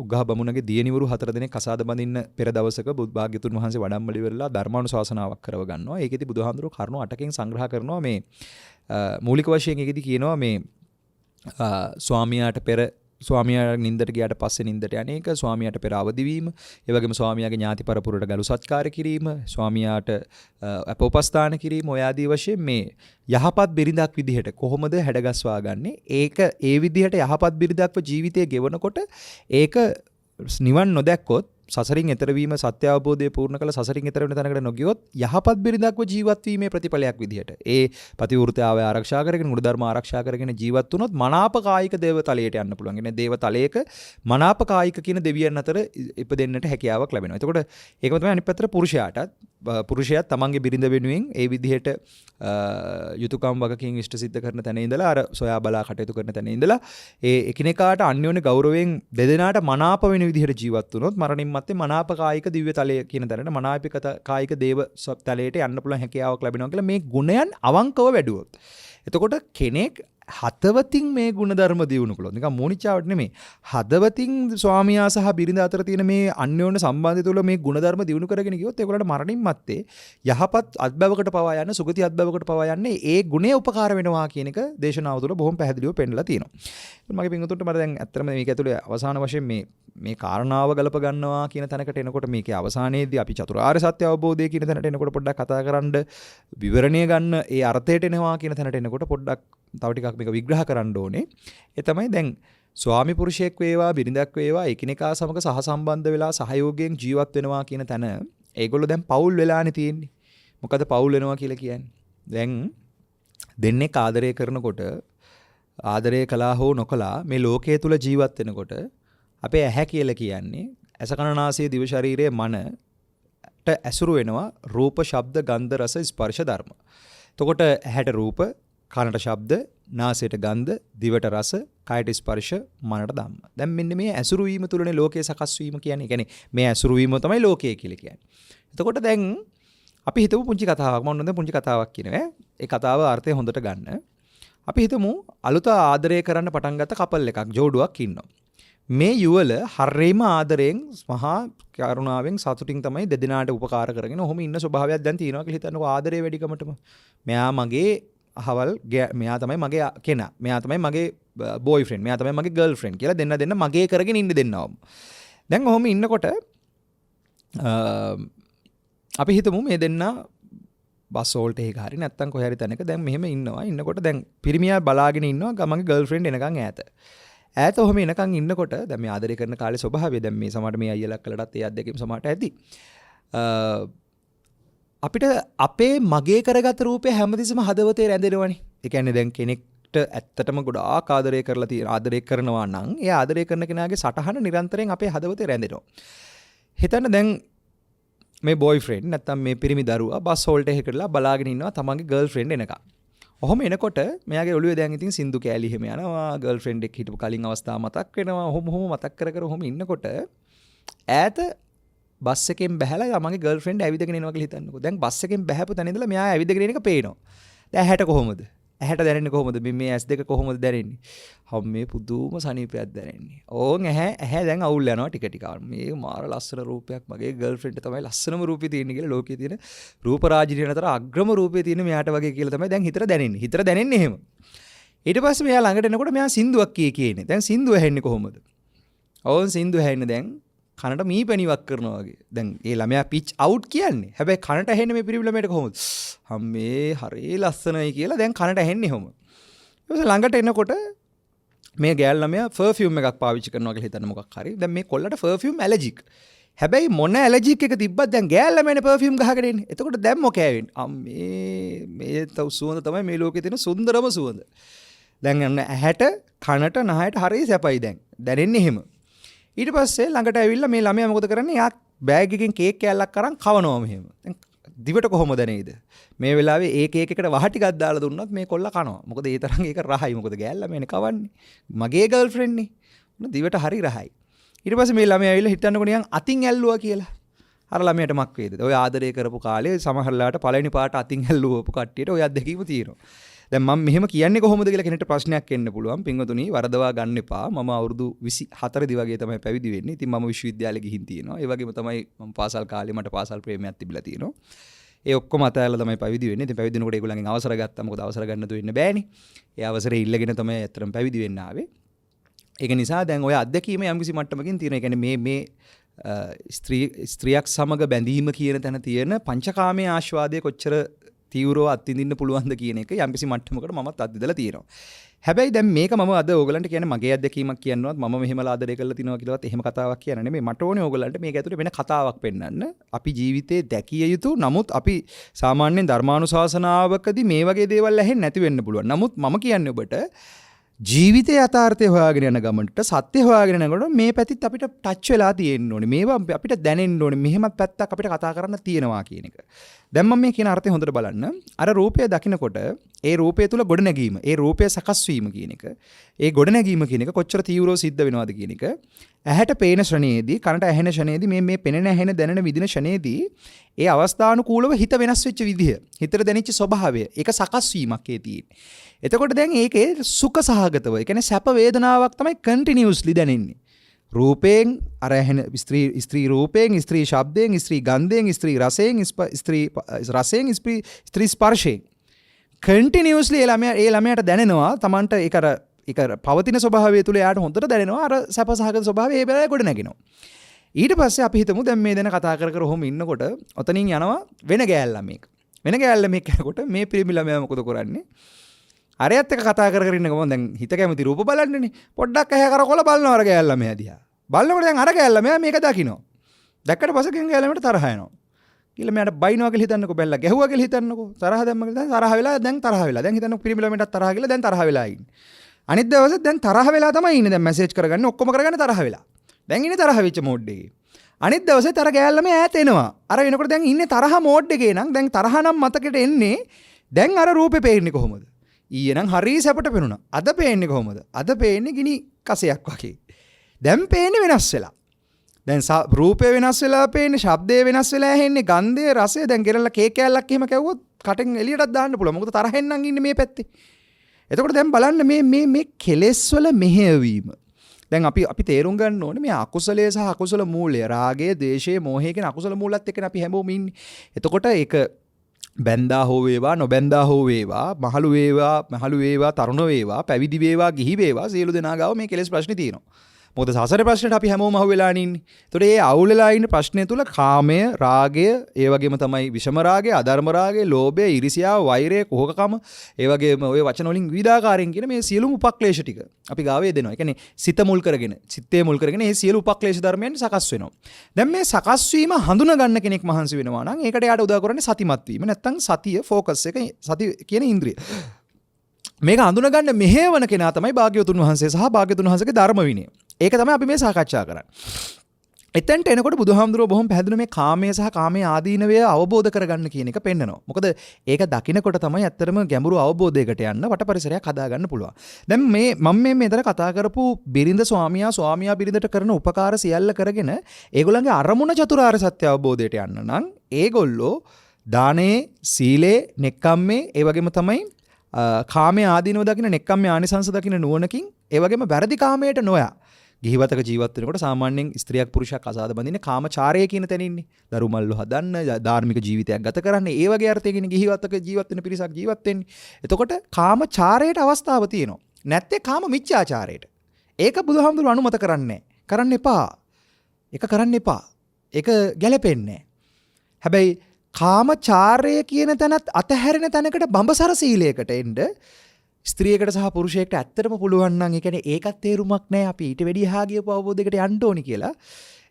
උග්ඝහ බමුණගේ දියණිවරු 4 දෙනෙක් කසාද බඳින්න පෙර දවසක භාග්‍යතුන් වහන්සේ වඩම්මලි වෙරලා ධර්මානුශාසනාවක් කරව ගන්නවා. ඒකෙදි බුදුහාඳුරෝ කරුණු 8කින් සංග්‍රහ කරනවා. මේ මූලික වශයෙන් ඒකෙදි කියනවා මේ ස්වාමියා නින්දට ගියාට පස්සේ නින්දට යන්නේක, ස්වාමියාට පෙර අවදි වීම, ඒ වගේම ස්වාමියාගේ ඥාති පරපුරට ගරු සත්කාර කිරීම, ස්වාමියාට අපෝපස්ථාන කිරීම, ඔය ආදී වශයෙන් මේ යහපත් බිරිඳක් විදිහට කොහොමද හැඩගස්වා ගන්නෙ? ඒක ඒ විදිහට යහපත් බිරිඳක්ව ජීවිතය ගෙවනකොට ඒක නිවන් නොදැක්කොත්, සසරින් එතර වීම, සත්‍ය අවබෝධය පූර්ණ කළ සසරින් එතර වෙන තැනකට නොගියොත් යහපත් බිරිඳක්ව ජීවත් වීමේ ප්‍රතිඵලයක් විදිහට ඒ ප්‍රතිවෘත්තාවය ආරක්ෂා කරගෙන, ගුණ ධර්ම ආරක්ෂා කරගෙන ජීවත් වුණොත් මනාප කායික දේවතලයට යන්න පුළුවන්. කියන්නේ දේවතලයක මනාප කායික කියන දෙවියන් අතර ඉපදෙන්නට හැකියාවක් ලැබෙනවා. එතකොට ඒකම තමයි අනිත් පැත්තට පුරුෂයාත් තමන්ගේ බිරිඳ වෙනුවෙන් ඒ විදිහට යුතුයකම් වගකීම් ඉෂ්ට සිද්ධ කරන තැන ඉඳලා අර සොයා බලා කටයුතු කරන තැන ඉඳලා ඒ එකිනෙකාට අන්‍යෝන්‍ය ගෞරවයෙන් දෙදෙනාට මනාප වෙන විදිහට ජීවත් වුණොත් මරණින් මත්තේ මනාප කායික දිව්‍ය තලය කියන තැනට මනාපික කායික දේව තලයට යන්න පුළුවන් හැකියාවක් ලැබෙනවා කියලා මේ ගුණයන් අවංකව වැඩුවොත්. එතකොට කෙනෙක් හදවතින් මේ ගුණධර්ම දියුණු කළොත් නිකන් මෝනිචාවට නෙමෙයි හදවතින් ස්වාමියා සහ බිරිඳ අතර තියෙන මේ අන්‍යෝන්‍ය සම්බන්ධය තුළ මේ ගුණධර්ම දියුණු කරගෙන ගියොත් ඒගොල්ලන්ට මරණින් මත්තේ යහපත් අත්බවකට පවා යන්න සුගති අත්බවකට පවා යන්නේ ඒ ගුණය උපකාර වෙනවා කියන එක දේශනාව තුළ බොහොම පැහැදිලිව පෙන්නලා තියෙනවා. මගේ පින්වතුන්ට මට දැන් ඇත්තටම මේක ඇතුලේ අවසාන වශයෙන් මේ කාරණාව ගලප ගන්නවා කියන තැනකට එනකොට මේකේ අවසානයේදී අපි චතුරාර්ය සත්‍ය අවබෝධය කියන තැනට එනකොට පොඩ්ඩක් කතා කරන්න විවරණය ගන්න ඒ අර්ථයට එනවා කියන තැනට එනකොට පොඩ්ඩක් තව ටිකක් මේක විග්‍රහ කරන්න ඕනේ. ඒ තමයි දැන් ස්වාමි පුරුෂයෙක් වේවා බිරිඳක් වේවා එකිනෙකා සමග සහසම්බන්ධ වෙලා සහයෝගයෙන් ජීවත් වෙනවා කියන තැන ඒගොල්ලෝ දැන් පවුල් වෙලානේ තියෙන්නේ. මොකද පවුල් වෙනවා කියලා කියන්නේ. දැන් දෙන්නෙක් ආදරය කරනකොට ආදරය කළා හෝ නොකළා මේ ලෝකයේ තුල ජීවත් වෙනකොට අපේ ඇහැ කියලා කියන්නේ ඇස කන නාසය දිව ශරීරයේ මනට ඇසුරු වෙනවා රූප ශබ්ද ගන්ධ රස ස්පර්ශ ධර්ම. එතකොට ඇහැට රූප කනට ශබ්ද නාසයට ගන්ධ දිවට රස කයට ස්පර්ශ මනට ධම්ම. දැන් මෙන්න මේ ඇසුරු වීම තුලනේ ලෝකයේ සකස් වීම කියන්නේ. කියන්නේ මේ ඇසුරු වීම තමයි ලෝකය කියලා කියන්නේ. එතකොට දැන් අපි හිතමු පුංචි කතාවක් මම නේද පුංචි කතාවක් කියනවා. ඒ කතාව අර්ථය හොඳට ගන්න. අපි හිතමු අලුත ආදරය කරන්න පටන් ගත්ත කපල් එකක් ජෝඩුවක් ඉන්නවා. මේ යුවල හරියම ආදරයෙන් මහා කරුණාවෙන් සතුටින් තමයි දෙදෙනාට උපකාර කරගෙන ඔහොම ඉන්න ස්වභාවයක් දැන් තියෙනවා කියලා හිතන්නකෝ ආදරේ වැඩිකමටම. මෙයා මගේ අහවල් මෙයා තමයි මගේ කෙනා. මෙයා තමයි මගේ බොයිෆ්‍රෙන්ඩ්. මෙයා තමයි මගේ ගර්ල්ෆ්‍රෙන්ඩ් කියලා දෙන්න මගේ කරගෙන ඉන්න දෙන්නවම. දැන් ඔහොම ඉන්නකොට අපි හිතමු මේ දෙන්න බස් හෝල්ට් එකක හරි නැත්තම් කොහේ හරි තැනක දැන් මෙහෙම ඉන්නවා. ඉන්නකොට දැන් පිරිමියා බලාගෙන ඉන්නවා මගේ ගර්ල්ෆ්‍රෙන්ඩ් එනකන් ඈත. ඈත ඔහොම එනකන් ඉන්නකොට දැන් මේ ආදරය කරන කාලේ ස්වභාවය දැන් මේ සමහරට මේ අයියලා කළටත් ඒ අත්දැකීම් සමහරට ඇති. අපිට අපේ මගේ කරගත් රූපය හැමතිස්සෙම හදවතේ රැඳෙනවනේ. ඒ කියන්නේ දැන් කෙනෙක්ට ඇත්තටම ගොඩාක් ආදරය කරලා තියෙන ආදරය කරනවා නම් ඒ ආදරය කරන කෙනාගේ සටහන නිරන්තරයෙන් අපේ හදවතේ රැඳෙනවා. හිතන්න දැන් මේ බොයිෆ්‍රෙන්ඩ් නැත්තම් මේ පිරිමි දරුවා බස් හෝල්ට් එකකටලා බලාගෙන ඉන්නවා තමන්ගේ ගර්ල්ෆ්‍රෙන්ඩ් එනකන්. ඔහොම එනකොට මෙයාගේ ඔළුවේ දැන් ඉතින් සින්දු කෑලි එහෙම යනවා ගර්ල්ෆ්‍රෙන්ඩ් එක්ක හිටපු කලින් අවස්ථාව මතක් වෙනවා. ඔහොම මතක් කර ඔහොම ඉන්නකොට ඈත බස් එකෙන් බැහැලා තමන්ගේ ගර්ල්ෆ්‍රෙන්ඩ් ඇවිදගෙන එනවා කියලා හිතන්නකෝ. දැන් බස් එකෙන් බැහැපු තැන ඉඳලා මෙයා ඇවිදගෙන එන එක පේනවා. දැන් ඇහැට කොහොමද? ඇහැට දැනෙන්නේ කොහොමද? මේ ඇස් දෙක කොහොමද දැනෙන්නේ? මේ පුදුම සනීපයක් දැනෙන්නේ. ඕන් ඇහැ දැන් අවුල් යනවා ටික ටික. මේ මාර ලස්සන රූපයක් මගේ ගර්ල්ෆ්‍රෙන්ඩ් තමයි ලස්සනම රූපේ තියෙන්නේ කියලා ලෝකයේ තියෙන රූප රාජිනිය අතර අග්‍රම රූපේ තියෙන මෙයාට වගේ කියලා තමයි දැන් හිතට දැනෙන්නේ. හිතට දැනෙන්නේ එහෙම. ඊට පස්සේ මෙයා ළඟට එනකොට මෙයා සින්දුවක් කියන්නේ. දැන් සින්දුව ඇහෙන්නේ කොහොමද? ඕන් සින්දුව ඇහෙන්නේ දැන් කනට මීපැණිවක් කරනවා වගේ. දැන් ඒ ළමයා පිච් අවුට් කියන්නේ. හැබැයි කනට ඇහෙන්නේ මේ පිරිමි ළමයට කොහොමද? මේ හරිය ලස්සනයි කියලා දැන් කනට ඇහෙන්නේ කොහොමද? ඊට පස්සේ ළඟට එනකොට මේ ගෑල් ළමයා පර්ෆියුම් එකක් පාවිච්චි කරනවා කියලා හිතන්න මොකක් හරි. දැන් මේ කොල්ලට පර්ෆියුම් ඇලර්ජික්. හැබැයි මොන ඇලර්ජික් එක තිබ්බත් දැන් ගෑල් ළමයානේ පර්ෆියුම් ගහගෙන ඉන්නේ. එතකොට දැන් මොකෑ වෙන්නේ? මේ තව සුවඳ තමයි මේ ලෝකේ තියෙන සුන්දරම සුවඳ. දැන් යන්න ඇහැට කනට නහයට හරිය සැපයි දැන්. දැනෙන්නේ එහෙම. ඊට පස්සේ ළඟට ඇවිල්ලා මේ ළමයා මොකද කරන්නේ? යා බෑග් එකකින් කේක් කෑල්ලක් අරන් කවනවා මෙහෙම. දැන් දිවට කොහොමද නේද? මේ වෙලාවේ ඒ කේක් එකට වහ ටිකක් දාලා දුන්නොත් මේ කොල්ල කනවා. මොකද ඒ තරම් ඒක රහයි. මොකද ගෑල් ළමයානේ කවන්නේ. මගේ ගර්ල්ෆ්‍රෙන්ඩ් නේ. දිවට හරි රහයි. ඊට පස්සේ මේ ළමයා ඇවිල්ලා හිතන්නකො නිකන් අතින් ඇල්ලුවා කියලා. අර ළමයාට මක් වේද? ඔය ආදරය කරපු කාලේ සමහරලාට පළවෙනි පාට අතින් ඇල්ලුවපු කට්ටියට ඔය අත්දැකීම තියෙනවා. දැන් මම මෙහෙම කියන්නේ කොහොමද කියලා කෙනෙක්ට ප්‍රශ්නයක් එන්න පුළුවන්. පින්වතුනි වරදවා ගන්න එපා. මම අවුරුදු 24 දී වගේ තමයි පැවිදි වෙන්නේ. ඉතින් මම විශ්වවිද්‍යාලෙ ගිහින් තියෙනවා. ඒ වගේම තමයි මම පාසල් කාලේ මට පාසල් ප්‍රේමයක් තිබිලා තියෙනවා. ඒ ඔක්කොම අතහැරලා තමයි පැවිදි වෙන්නේ. ඉතින් පැවිදි වෙනකොට ඒගොල්ලන්ගෙන් අවසර ගත්තා. මොකද අවසර ගන්න තු වෙන්න බෑනේ. ඒ අවසරේ ඉල්ලගෙන තමයි ඇත්තටම පැවිදි වෙන්න ආවේ. ඒක නිසා දැන් ඔය අත්දැකීම යම්කිසි මට්ටමකින් තියෙනවා. ඒ කියන්නේ මේ ස්ත්‍රියක් සමග බැඳීම කියන තැන තියෙන පංචකාමයේ ආස්වාදයේ කොච්චර තීව්‍රව අත්විඳින්න පුළුවන්ද කියන එක යම්කිසි මට්ටමකට මමත් අත්විඳලා තියෙනවා. හැබැයි දැන් මේක මම අද ඕගලන්ට කියන්නේ මගේ අත්දැකීමක් කියනවත් මම මෙහෙමලා ආදරය කරලා තිනවා කියලාවත් එහෙම කතාවක් කියන්න නෙමෙයි. මට ඕනේ ඕගලන්ට මේක ඇතුලේ වෙන කතාවක් පෙන්වන්න. අපි ජීවිතේ දැකිය යුතු නමුත් අපි සාමාන්‍යයෙන් ධර්මානුශාසනාවකදී මේ වගේ දේවල් ඇහෙන්නේ නැති වෙන්න පුළුවන්. නමුත් මම කියන්නේ ඔබට ජීවිතයේ යථාර්ථය හොයාගෙන යන ගමනට සත්‍ය හොයාගෙන යනකොට මේ පැතිත් අපිට ටච් වෙලා තියෙන්න ඕනේ. මේවා අපිට දැනෙන්න ඕනේ. මෙහෙමත් පැත්තක් අපිට කතා කරන්න තියෙනවා කියන එක. දැන් මම මේ කියන අර්ථය හොඳට බලන්න. අර රූපය දකිනකොට ඒ රූපය තුල ගොඩනැගීම, ඒ රූපය සකස් වීම කියන එක, ඒ ගොඩනැගීම කියන එක කොච්චර තීව්‍රව සිද්ධ වෙනවද කියන එක ඇහැට පේන ශ්‍රණයේදී, කනට ඇහෙන ශ්‍රණයේදී, මේ පෙනෙන ඇහෙන දැනෙන විදින ශ්‍රණයේදී ඒ අවස්ථානුකූලව හිත වෙනස් වෙච්ච විදිය, හිතට දැනෙච්ච ස්වභාවය, ඒක සකස් වීමක් ඒ තියෙන්නේ. එතකොට දැන් ඒකේ සුඛ සහගතව, ඒ කියන්නේ සැප වේදනාවක් තමයි කන්ටිනියස්ලි දැනෙන්නේ. රූපයෙන් අර ඇහෙන ස්ත්‍රී රූපයෙන්, ස්ත්‍රී ශබ්දයෙන්, ස්ත්‍රී ගන්ධයෙන්, ස්ත්‍රී රසයෙන්, ස්ත්‍රී ස්පර්ශයෙන් කන්ටිනියස්ලි ඒ ළමයාට දැනෙනවා. Tamanට ඒක පවතින ස්වභාවය තුල යාට හොඳට දැනෙනවා. අර සැප සහගත ස්වභාවය ඒ වෙලාවේ ගොඩ නැගෙනවා. ඊට පස්සේ අපි හිතමු දැන් මේ දෙන කතා කර ඔහොම ඉන්නකොට ඔතනින් යනවා වෙන ගෑල් ළමෙක්. වෙන ගෑල් ළමෙක් යනකොට මේ පිරිමි ළමයා මොකද කරන්නේ? අරයත් එක්ක කතා කර ඉන්න ගමන් දැන් හිත කැමති රූප බලන්නනේ. පොඩ්ඩක් ඇහැ කරකොල බලනවා අර ගෑල් ළමයා දිහා. බලනකොට දැන් අර ගෑල් ළමයා මේක දකිනවා. දැක්කට පස්සේ ගෑල් ළමයාට තරහ යනවා. ඊළ මෙයාට බයිනවා කියලා හිතන්නකෝ, බැලලා ගැහුවා කියලා හිතන්නකෝ, තරහ දැම්ම කියලා තරහ වෙලා දැන් හිතන්නකෝ පිරිමි ළමයන්ට තරහ කියලා දැන් තරහ වෙලා ඉන්නේ. අනිත් දවසේ දැන් තරහ වෙලා තමයි ඉන්නේ. දැන් මැසේජ් කරගන්නේ ඔක්කොම කරගන්නේ තරහ වෙලා. දැන් ඉන්නේ තරහ වෙච්ච මෝඩ් එකේ. අනිත් දවසේ තර ගෑල් ළමයා ඈත එනවා. අර වෙනකොට දැන් ඉන්නේ තරහ මෝඩ් එකේ නම් දැන් තරහ නම් මතකෙට එන්නේ. දැන් අර රූපේ පේන්නේ කොහොමද? ඊයේ නම් හරි සැපට පෙනුණා. අද පේන්නේ කොහොමද? අද පේන්නේ ගිනි කසයක් වගේ. දැන් පේන්නේ වෙනස් වෙලා. දැන් රූපය වෙනස් වෙලා පේන්නේ, ශබ්දය වෙනස් වෙලා ඇහෙන්නේ, ගන්ධය, රසය දැන් ගෙරලා කේක් කෑල්ලක් එහෙම කැවුවොත් කටෙන් එළියටත් දාන්න පුළුවන්. මොකද තරහෙන් නම් ඉන්නේ මේ පැත්තේ. එතකොට දැන් බලන්න මේ කෙලෙස් වල මෙහෙයවීම. දැන් අපි තේරුම් ගන්න ඕනේ මේ අකුසලයේ සහ අකුසල මූලය, රාගය, ද්වේෂය, මෝහය කියන අකුසල මූලත් එක්කනේ අපි හැමෝම ඉන්නේ. එතකොට ඒක බැන්දා හෝ වේවා, නොබැන්දා හෝ වේවා, මහලු වේවා, තරුණ වේවා, පැවිදි වේවා, ගිහි වේවා, සියලු දෙනා ගාව මේ කෙලෙස් ප්‍රශ්නේ තියෙනවා. මොකද සසර ප්‍රශ්නෙට අපි හැමෝම අහුවෙලා ඉන්නේ. ඒතකොට මේ අවුලලා ඉන්න ප්‍රශ්නේ තුල කාමය, රාගය, ඒ වගේම තමයි විෂම රාගය, අධර්ම රාගය, ලෝභය, ඊර්ෂ්‍යාව, වෛරය, කුහකකම, ඒ වගේම ওই වචන වලින් විවිධාකාරයෙන් කියන මේ සියලුම උපක්ලේශ ටික අපි ගාවේ දෙනවා. ඒ කියන්නේ සිත මුල් කරගෙන, සිතේ මුල් කරගෙන මේ සියලු උපක්ලේශ ධර්මයන් සකස් වෙනවා. දැන් මේ සකස් වීම හඳුනා ගන්න කෙනෙක් මහන්සි වෙනවා නම් ඒකට යාට උදව් කරන්නේ සතිමත් වීම. නැත්තම් සතිය, ફોකස් එක, සති කියන ඉන්ද්‍රිය. මේක හඳුනා ගන්න මෙහෙවන කෙනා තමයි භාග්‍යවතුන් වහන්සේ සහ භාග්‍යවතුන් වහන්සේගේ ධර්ම විනය. ඒක තමයි අපි මේ සාකච්ඡා කරන්නේ. එතෙන්ට එනකොට බුදුහාමුදුරුවෝ බොහොම පැහැදිලිව මේ කාමයේ සහ කාමයේ ආදීනවය අවබෝධ කරගන්න කියන එක පෙන්නනවා. මොකද ඒක දකිනකොට තමයි ඇත්තටම ගැඹුරු අවබෝධයකට යන්න වටපරිසරයක් හදාගන්න පුළුවන්. දැන් මම මෙතන කතා කරපු බිරිඳ ස්වාමියා බිරිඳට කරන උපකාර සියල්ල කරගෙන ඒගොල්ලන්ගේ අරමුණ චතුරාර්ය සත්‍ය අවබෝධයට යන්න නම් ඒගොල්ලෝ දානේ, සීලේ, නෙක්ඛම්මේ, ඒ වගේම තමයි කාමයේ ආදීනව දකින්න, නෙක්ඛම්මේ ආනිසංස දකින්න නුවණකින්, ඒ වගේම වැරදි කාමයට නොයා ගිහිවතක ජීවත් වෙනකොට සාමාන්‍යයෙන් ස්ත්‍රියක් පුරුෂයක් අසාද බඳින්නේ කාමචාරය කියන තැන ඉන්නේ. දරු මල්ලු හදන්න, ධාර්මික ජීවිතයක් ගත කරන්න, ඒ වගේ අර්ථයකින් ගිහිවතක ජීවත් වෙන පිරිසක් ජීවත් වෙන්නේ. එතකොට කාමචාරයට අවස්ථාව තියෙනවා. නැත්තේ කාම මිච්ඡාචාරයට. ඒක බුදුහාමුදුරුවෝ අනුමත කරන්නේ නැහැ. කරන්න එපා. ඒක කරන්න එපා. ඒක ගැලපෙන්නේ නැහැ. හැබැයි කාමචාරය කියන තැනත් අතහැරෙන තැනකට බඹසර සීලයකට එන්න ස්ත්‍රියකට සහ පුරුෂයෙක්ට ඇත්තටම පුළුවන් නම් ඒ කියන්නේ ඒකත් තේරුමක් නැහැ. අපි ඊට වැඩි එහා ගියපු අවබෝධයකට යන්න ඕනි කියලා.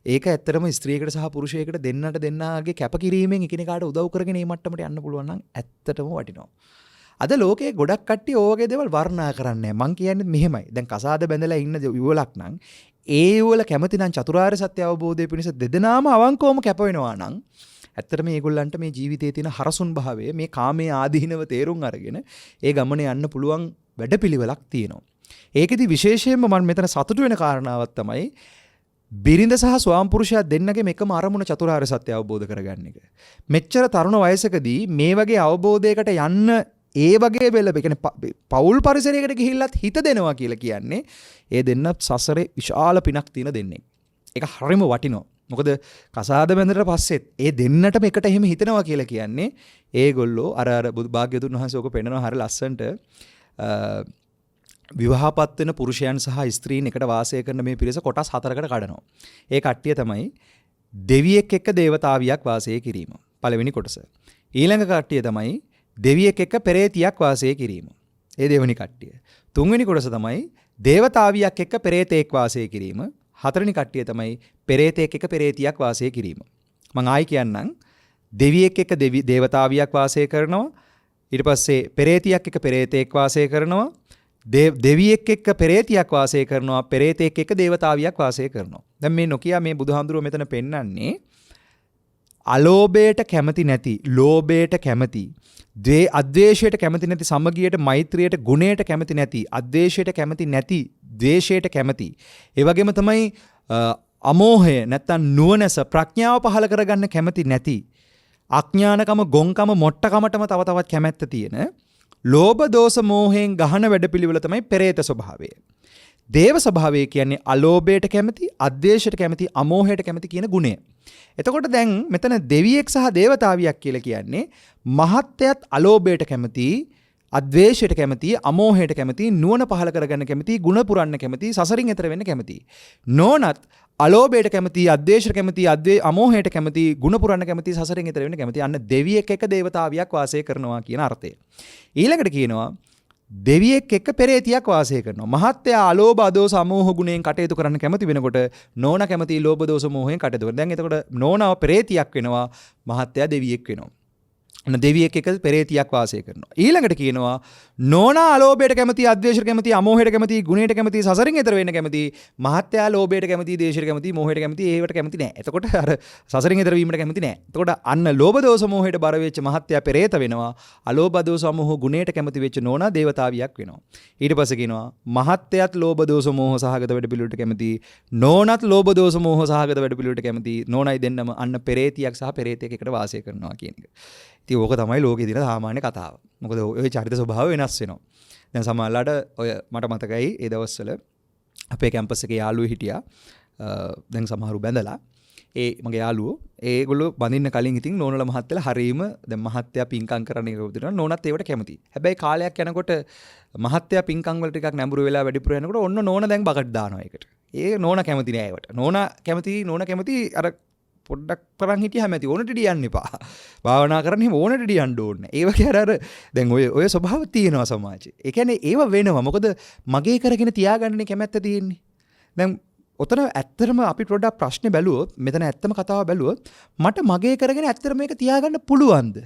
ඒක ඇත්තටම ස්ත්‍රියකට සහ පුරුෂයෙකුට දෙන්නාගේ කැපකිරීමෙන් එකිනෙකාට උදව් කරගෙන මේ මට්ටමට යන්න පුළුවන් නම් ඇත්තටම වටිනවා. අද ලෝකයේ ගොඩක් කට්ටිය ඕවගේ දේවල් වර්ණනා කරන්නේ නැහැ. මං කියන්නේ මෙහෙමයි. දැන් කසාද බැඳලා ඉන්න යුවලක් නම් ඒ යුවල කැමති නම් චතුරාර්ය සත්‍ය අවබෝධය පිණිස දෙදෙනාම අවංකවම කැප වෙනවා නම් ඇත්තටම මේගොල්ලන්ට මේ ජීවිතයේ තියෙන හරසුන් භාවය, මේ කාමයේ ආදීනව තේරුම් අරගෙන ඒ ගමනේ යන්න පුළුවන් වැඩපිළිවෙලක් තියෙනවා. ඒකෙදි විශේෂයෙන්ම මම මෙතන සතුටු වෙන කාරණාවක් තමයි බිරිඳ සහ ස්වාමිපුරුෂයා දෙන්නගේම එකම අරමුණ චතුරාර්ය සත්‍ය අවබෝධ කරගන්න එක. මෙච්චර තරුණ වයසකදී මේ වගේ අවබෝධයකට යන්න ඒ වගේ වෙලෙ කියන්නේ පෞල් පරිසරයකට ගිහිල්ලත් හිත දෙනවා කියලා කියන්නේ ඒ දෙන්න සසරේ විශාල පිනක් තියෙන දෙන්නේ. ඒක හරිම වටිනවා. මොකද කසාද බැඳලා පස්සෙත් ඒ දෙන්නටම එකට එහෙම හිතනවා කියලා කියන්නේ ඒගොල්ලෝ අර භාග්‍යවතුන් වහන්සේ ඔක පෙන්නනවා හරිය ලස්සනට විවාහපත් වෙන පුරුෂයන් සහ ස්ත්‍රීන් එකට වාසය කරන මේ පිරිස කොටස් 4කට කඩනවා. ඒ කට්ටිය තමයි දෙවියෙක් එක්ක දේවතාවියක් වාසය කිරීම. පළවෙනි කොටස. ඊළඟ කට්ටිය තමයි දෙවියෙක් එක්ක පෙරේතියක් වාසය කිරීම. ඒ දෙවෙනි කට්ටිය. තුන්වෙනි කොටස තමයි දේවතාවියක් එක්ක පෙරේතෙක් වාසය කිරීම. හතරවෙනි කට්ටිය තමයි පෙරේතෙක් එක්ක පෙරේතියක් වාසය කිරීම. මම ආයි කියන්නම්. දෙවියෙක් එක්ක දේවතාවියක් වාසය කරනවා. ඊට පස්සේ පෙරේතියක් එක්ක පෙරේතෙක් වාසය කරනවා. දෙවියෙක් එක්ක පෙරේතියක් වාසය කරනවා. පෙරේතෙක් එක්ක දේවතාවියක් වාසය කරනවා. දැන් මේ නොකිය මේ බුදුහාමුදුරුවෝ මෙතන පෙන්නන්නේ අලෝභයට කැමති නැති, ලෝභයට කැමති, අද්වේෂයට කැමති නැති, සමගියට, මෛත්‍රියට, ගුණයට කැමති නැති, අද්වේෂයට කැමති නැති, ද්වේෂයට කැමති. ඒ වගේම තමයි අමෝහය නැත්තම් නුවණැස, ප්‍රඥාව පහළ කරගන්න කැමති නැති, අඥානකම, ගොංකම, මොට්ටකමටම තව තවත් කැමැත්ත තියෙන, ලෝභ දෝෂ මෝහයෙන් ගහන වැඩපිළිවෙල තමයි පෙරේත ස්වභාවය. දේව ස්වභාවය කියන්නේ අලෝභයට කැමති, අද්වේෂයට කැමති, අමෝහයට කැමති කියන ගුණය. එතකොට දැන් මෙතන දෙවියෙක් සහ දේවතාවියක් කියලා කියන්නේ මහත්යත් අලෝභයට කැමති, අද්වේෂයට කැමති, අමෝහයට කැමති, නුවණ පහළ කරගන්න කැමති, ගුණ පුරන්න කැමති, සසරින් එතර වෙන්න කැමති. නෝනත් අලෝභයට කැමති, අද්වේෂයට කැමති, අමෝහයට කැමති, ගුණ පුරන්න කැමති, සසරින් එතර වෙන්න කැමති. අන්න දෙවියෙක් එක දේවතාවියක් වාසය කරනවා කියන අර්ථය. ඊළඟට කියනවා දෙවියෙක් එක්ක පෙරේතියක් වාසය කරනවා. මහත්යා අලෝභ අදෝස අමෝහ ගුණයෙන් කටයුතු කරන්න කැමති වෙනකොට නෝනා කැමති ලෝභ දෝෂ මෝහයෙන් කටයුතු කරනවා. දැන් එතකොට නෝනාව පෙරේතියක් වෙනවා, මහත්යා දෙවියෙක් වෙනවා. දෙවියෙක් එක්ක පෙරේතියක් වාසය කරනවා. ඊළඟට කියනවා නෝනා අලෝභයට කැමති, අද්වේෂයට කැමති, අමෝහයට කැමති, ගුණයට කැමති, සසරින් එතර වෙන්න කැමති. මහත්යා ලෝභයට කැමති, ද්වේෂයට කැමති, මෝහයට කැමති, ඒවට කැමති නැහැ. එතකොට අර සසරින් එතර වීමට කැමති නැහැ. එතකොට අන්න ලෝභ දෝෂ මෝහයට බර වෙච්ච මහත්යා පෙරේත වෙනවා. අලෝභ දෝෂ අමෝහ ගුණයට කැමති වෙච්ච නෝනා දේවතාවියක් වෙනවා. ඊට පස්සේ කියනවා මහත්යාත් ලෝභ දෝෂ මෝහ සහගත වැඩ පිළිවෙලට කැමති, නෝනත් ලෝභ දෝෂ මෝහ සහගත වැඩ පිළිවෙලට කැමති. නෝනයි දෙන්නම අන්න පෙරේතියක් සහ පෙරේතයෙක් එකට වාසය කරනවා කියන එක. ඉතින් ඕක තමයි ලෝකේ තියෙන සාමාන්‍ය කතාව. මොකද ඔය චරිත ස්වභාව වෙනස් වෙනවා. දැන් සමහරලාට ඔය මට මතකයි ඒ දවස්වල අපේ කැම්පස් එකේ යාළුවෝ හිටියා. දැන් සමහරු බැඳලා. ඒ මගේ යාළුවෝ ඒගොල්ලෝ බඳින්න කලින් ඉතින් නෝනලා මහත්තයලා හරීම දැන් මහත්තයා පින්කම් කරන්න ඉරුදිනවා. නෝනත් ඒවට කැමතියි. හැබැයි කාලයක් යනකොට මහත්තයා පින්කම් වල ටිකක් නැඹුරු වෙලා වැඩිපුර යනකොට ඔන්න නෝන දැන් බකට් දානවා ඒකට. ඒ නෝන කැමති නෑ ඒවට. නෝන කැමති අර පොඩ්ඩක් තරන් හිටිය හැමති ඕනට ඩියන්න එපා. භාවනා කරන්න ඕනට ඩියන්න ඕනේ. ඒ වගේ අර දැන් ඔය ස්වභාව තියෙනවා සමාජයේ. ඒ කියන්නේ ඒව වෙනවා. මොකද මගේ කරගෙන තියාගන්නනේ කැමැත්ත තියෙන්නේ. දැන් ඔතන ඇත්තටම අපි පොඩ්ඩක් ප්‍රශ්නේ බැලුවොත්, මෙතන ඇත්තම කතාව බැලුවොත් මට මගේ කරගෙන ඇත්තටම මේක තියාගන්න පුළුවන්ද?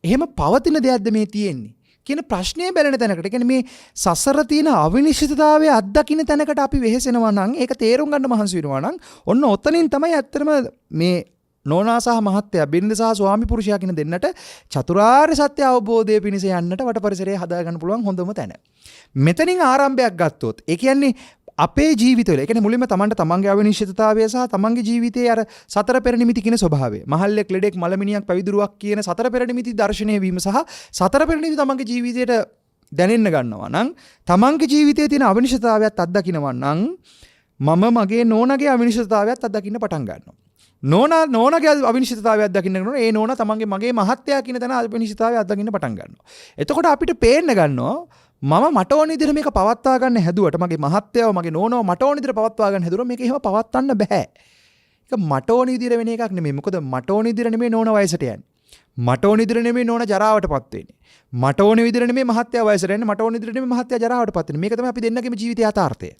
එහෙම පවතින දෙයක්ද මේ තියෙන්නේ? කියන ප්‍රශ්නේ බැලෙන තැනකට. කියන්නේ මේ සසර තියෙන අවිනිශ්චිතතාවය අත්දකින්න තැනකට අපි වෙහෙසෙනවා නම්, ඒක තේරුම් ගන්න මහන්සි වෙනවා නම්, ඔන්න ඔතනින් තමයි ඇත්තටම මේ නෝනා සහ මහත්තයා, බිරිඳ සහ ස්වාමි පුරුෂයා කියන දෙන්නට චතුරාර්ය සත්‍ය අවබෝධය පිණිස යන්නට වට පරිසරය හදා ගන්න පුළුවන් හොඳම තැන. මෙතනින් ආරම්භයක් ගත්තොත්, ඒ කියන්නේ අපේ ජීවිතවල, ඒ කියන්නේ මුලින්ම තමන්ගේ අවිනිශ්චිතතාවය සහ තමන්ගේ ජීවිතයේ අර සතර පෙර නිමිති කියන ස්වභාවය, මහල්ලෙක්, ලෙඩෙක්, මලමිනියක්, පැවිදුරුවක් කියන සතර පෙර නිමිති දර්ශනය වීම සහ සතර පෙර නිමිති තමන්ගේ ජීවිතයට දැනෙන්න ගන්නවා නම්, තමන්ගේ ජීවිතයේ තියෙන අවිනිශ්චිතතාවයත් අත්දකින්නවා නම්, මම මගේ නෝනාගේ අවිනිශ්චිතතාවයත් අත්දකින්න පටන් ගන්නවා. නෝනාගේ අවිනිශ්චිතතාවයක් දකින්න ගන්නවා. ඒ නෝනා තමන්ගේ මගේ මහත්තයා කියන තැන අවිනිශ්චිතතාවය අත්දකින්න පටන් ගන්නවා. එතකොට අපිට පේන්න ගන්නවා මට ඕන විදිහට මේක පවත්වා ගන්න හැදුවට, මගේ මහත්තයාව මගේ නෝනාව මට ඕන විදිහට පවත්වා ගන්න හැදුවා මේක එහෙම පවත්වන්න බෑ. ඒක මට ඕන විදිහට වෙන එකක් නෙමෙයි. මොකද මට ඕන විදිහට නෙමෙයි නෝනා වයසට යන්නේ. මට ඕන විදිහට නෙමෙයි නෝනා ජරාවටපත් වෙන්නේ. මට ඕන විදිහට නෙමෙයි මහත්තයා වයසට යන්නේ. මට ඕන විදිහට නෙමෙයි මහත්තයා ජරාවටපත් වෙන්නේ. මේක තමයි අපි දෙන්නගේම ජීවිතයේ යථාර්ථය.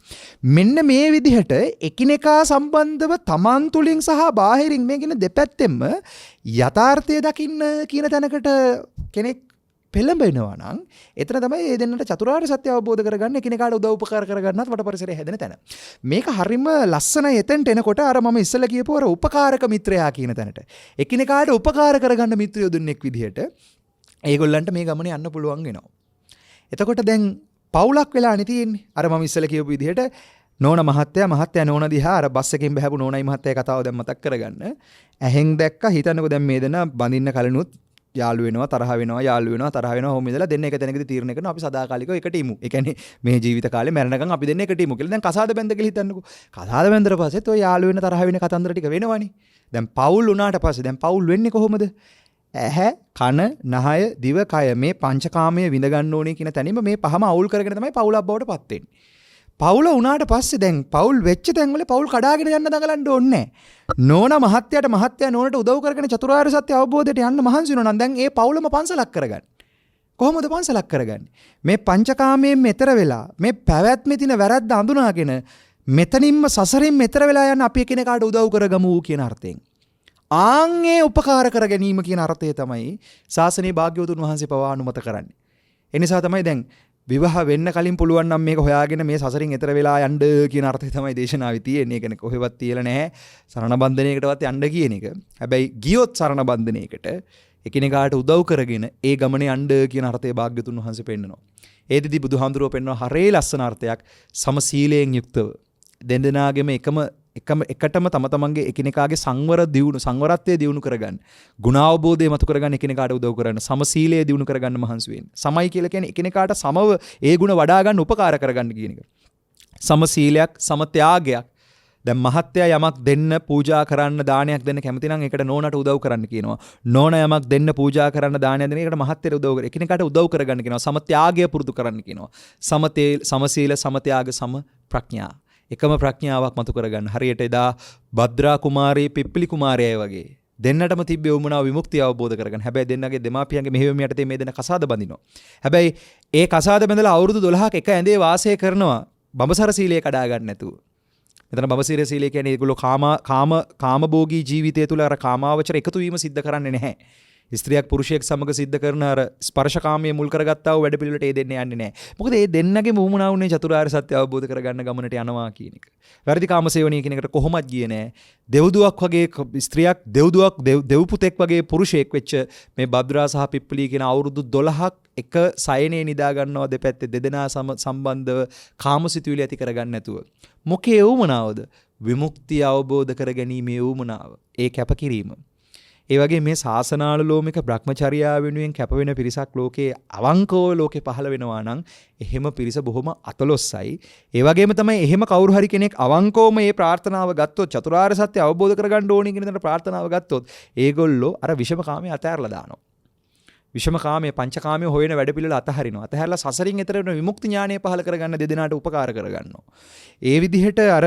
මෙන්න මේ විදිහට එකිනෙකා සම්බන්ධව තමන් තුලින් සහ බාහිරින් මේ කියන දෙපැත්තෙම යථාර්ථය දකින්න කියන තැනකට කෙනෙක් පෙළඹෙනවා නම්, එතන තමයි මේ දෙන්නට චතුරාර්ය සත්‍ය අවබෝධ කරගන්න, එකිනෙකාට උදව් උපකාර කරගන්නත් වට පරිසරය හැදෙන තැන. මේක හරිම ලස්සනයි. එතෙන්ට එනකොට අර මම ඉස්සෙල්ලා කියපු අර උපකාරක මිත්‍රයා කියන තැනට, එකිනෙකාට උපකාර කරගන්න මිත්‍රයෝ දුන්නෙක් විදිහට ඒගොල්ලන්ට මේ ගමනේ යන්න පුළුවන් වෙනවා. එතකොට දැන් පවුලක් වෙලානේ තියෙන්නේ. අර මම ඉස්සෙල්ලා කියපු විදිහට නෝනා මහත්තයා නෝනා දිහා අර බස් එකෙන් බහපු නෝනායි මහත්තයා කතාව දැන් මතක් කරගන්න. ඇහෙන් දැක්ක හිතන්නකෝ දැන් මේ දෙනා බඳින්න කලිනුත් යාළු වෙනවා, තරහ වෙනවා, යාළු වෙනවා, තරහ වෙනවා. ඔහොම ඉඳලා දෙන්න එක තැනකදී තීරණය කරනවා අපි සදාකාලිකව එකට ඉමු. ඒ කියන්නේ මේ ජීවිත කාලේ මැරෙනකන් අපි දෙන්න එකට ඉමු කියලා. දැන් කසාද බැඳ කියලා හිතන්නකෝ. කසාද බැඳලා පස්සෙත් ඔය යාළු වෙන, තරහ වෙන කතන්දර ටික වෙනවනේ. දැන් පවුල් වුණාට පස්සේ දැන් පවුල් වෙන්නේ කොහොමද? ඇහැ, කන, නහය, දිව, කය මේ පංචකාමයේ විඳ ගන්න ඕනේ කියන තැනින්ම මේ පහම අවුල් කරගෙන තමයි පවුලක් බවට පත් වෙන්නේ. පවුල වුණාට පස්සේ දැන් පවුල් වෙච්ච තැන්වල පවුල් කඩාගෙන යන්න දඟලන්න ඕනේ නැහැ. නෝනා මහත්තයා නෝනට උදව් කරගෙන චතුරාර්ය සත්‍ය අවබෝධයට යන්න මහන්සි වෙනවා නම් දැන් ඒ පවුලම පන්සලක් කරගන්න. කොහොමද පන්සලක් කරගන්නේ? මේ පංචකාමයෙන් මෙතර වෙලා, මේ පැවැත්මේ තියෙන වැරද්ද අඳුනාගෙන මෙතනින්ම සසරින් මෙතර වෙලා යන්න අපි එකිනෙකාට උදව් කරගමු කියන අර්ථයෙන්. ආන්ගේ උපකාර කර ගැනීම කියන අර්ථය තමයි ශාසනයේ භාග්‍යවතුන් වහන්සේ පවා අනුමත කරන්නේ. ඒ නිසා තමයි දැන් විවාහ වෙන්න කලින් පුළුවන් නම් මේක හොයාගෙන මේ සසරින් එතර වෙලා යන්න කියන අර්ථය තමයි දේශනාවේ තියෙන්නේ. ඒක කොහෙවත් තියලා නැහැ. සරණ බන්ධනයකටවත් යන්න කියන එක. හැබැයි ගියොත් සරණ බන්ධනයකට එකිනෙකාට උදව් කරගෙන ඒ ගමනේ යන්න කියන අර්ථය භාග්‍යතුන් වහන්සේ පෙන්නනවා. ඒදිදී බුදුහාමුදුරුවෝ පෙන්වන හරේ ලස්සන අර්ථයක් සමසීලයෙන් යුක්තව දෙන්දෙනාගේම එකටම තම තමන්ගේ එකිනෙකාගේ සංවරත්වය දියුණු කරගන්න, ගුණාවබෝධය මතු කරගන්න, එකිනෙකාට උදව් කරන්න, සමසීලය දියුණු කරගන්න මහන්සි වෙන්න. සමයි කියලා කියන්නේ එකිනෙකාට සමව ඒ ගුණ වඩා ගන්න උපකාර කරගන්න කියන එක. සමසීලයක්, සමත්‍යාගයක්. දැන් මහත්යා යමක් දෙන්න, පූජා කරන්න, දානයක් දෙන්න කැමති නම් ඒකට නෝනට උදව් කරන්න කියනවා. නෝන යමක් දෙන්න, පූජා කරන්න, දානයක් දෙන්න ඒකට මහත්යට උදව් කරන්න. එකිනෙකාට උදව් කරගන්න කියනවා. සමත්‍යාගය පුරුදු කරන්න කියනවා. සමසීල, සමත්‍යාග, සම ප්‍රඥා. එකම ප්‍රඥාවක් මතු කරගන්න. හරියට එදා භද්‍රා කුමාරී පිප්පිලි කුමාරයයි වගේ දෙන්නටම තිබ්බේ උමනාව විමුක්තිය අවබෝධ කරගන්න. හැබැයි දෙන්නගේ දෙමාපියන්ගේ මෙහෙයුම යටතේ මේ දෙන්න කසාද බඳිනවා. හැබැයි ඒ කසාද බඳලා අවුරුදු 12ක් එක ඇඳේ වාසය කරනවා බඹසර සීලය කඩා ගන්න නැතුව. මෙතන බඹසර සීලය කියන්නේ ඒගොල්ලෝ කාමභෝගී ජීවිතය තුළ අර කාමාවචර එකතු වීම සිද්ධ කරන්නේ නැහැ. ස්ත්‍රියක් පුරුෂයෙක් සමග සිද්ධ කරන අර ස්පර්ශකාමයේ මුල් කරගත්තා වූ වැඩ පිළිවෙලට ඒ දෙන්නේ යන්නේ නැහැ. මොකද ඒ දෙන්නගේ මුහුණා වුණේ චතුරාර්ය සත්‍ය අවබෝධ කරගන්න ගමනට යනවා කියන එක. වැරදි කාමසේවණිය කියන එකට කොහොමද ගියේ නැහැ. දෙව්දුවක් වගේ ස්ත්‍රියක්, දෙව් පුතෙක් වගේ පුරුෂයෙක් වෙච්ච මේ භද්‍රා සහ පිප්පලී කියන අවුරුදු 12ක් එක සයනේ නිදා ගන්නවා දෙපැත්තේ දෙදෙනා සම්බන්ධව කාමසිතුවිලි ඇති කරගන්න නැතුව. මොකේ වුමනාවද? විමුක්තිය අවබෝධ කරගැනීමේ වුමනාව. ඒ කැපකිරීම. ඒ වගේ මේ ශාසනානුලෝමික බ්‍රහ්මචර්යාව වෙනුවෙන් කැප වෙන පිරිසක් ලෝකේ අවංකව ලෝකේ පහළ වෙනවා නම් එහෙම පිරිස බොහොම අතලොස්සයි. ඒ වගේම තමයි එහෙම කවුරු හරි කෙනෙක් අවංකවම මේ ප්‍රාර්ථනාව ගත්තොත්, චතුරාර්ය සත්‍ය අවබෝධ කරගන්න ඕනේ කියන දේ ප්‍රාර්ථනාව ගත්තොත්, ඒගොල්ලෝ අර විෂම කාමයේ අතහැරලා දානවා. විෂම කාමයේ පංචකාමයේ හොයන වැඩ පිළිවෙල අතහරිනවා. අතහැරලා සසරින් එතර වෙන විමුක්ති ඥානය පහළ කරගන්න දෙදෙනාට උපකාර කරගන්නවා. ඒ විදිහට අර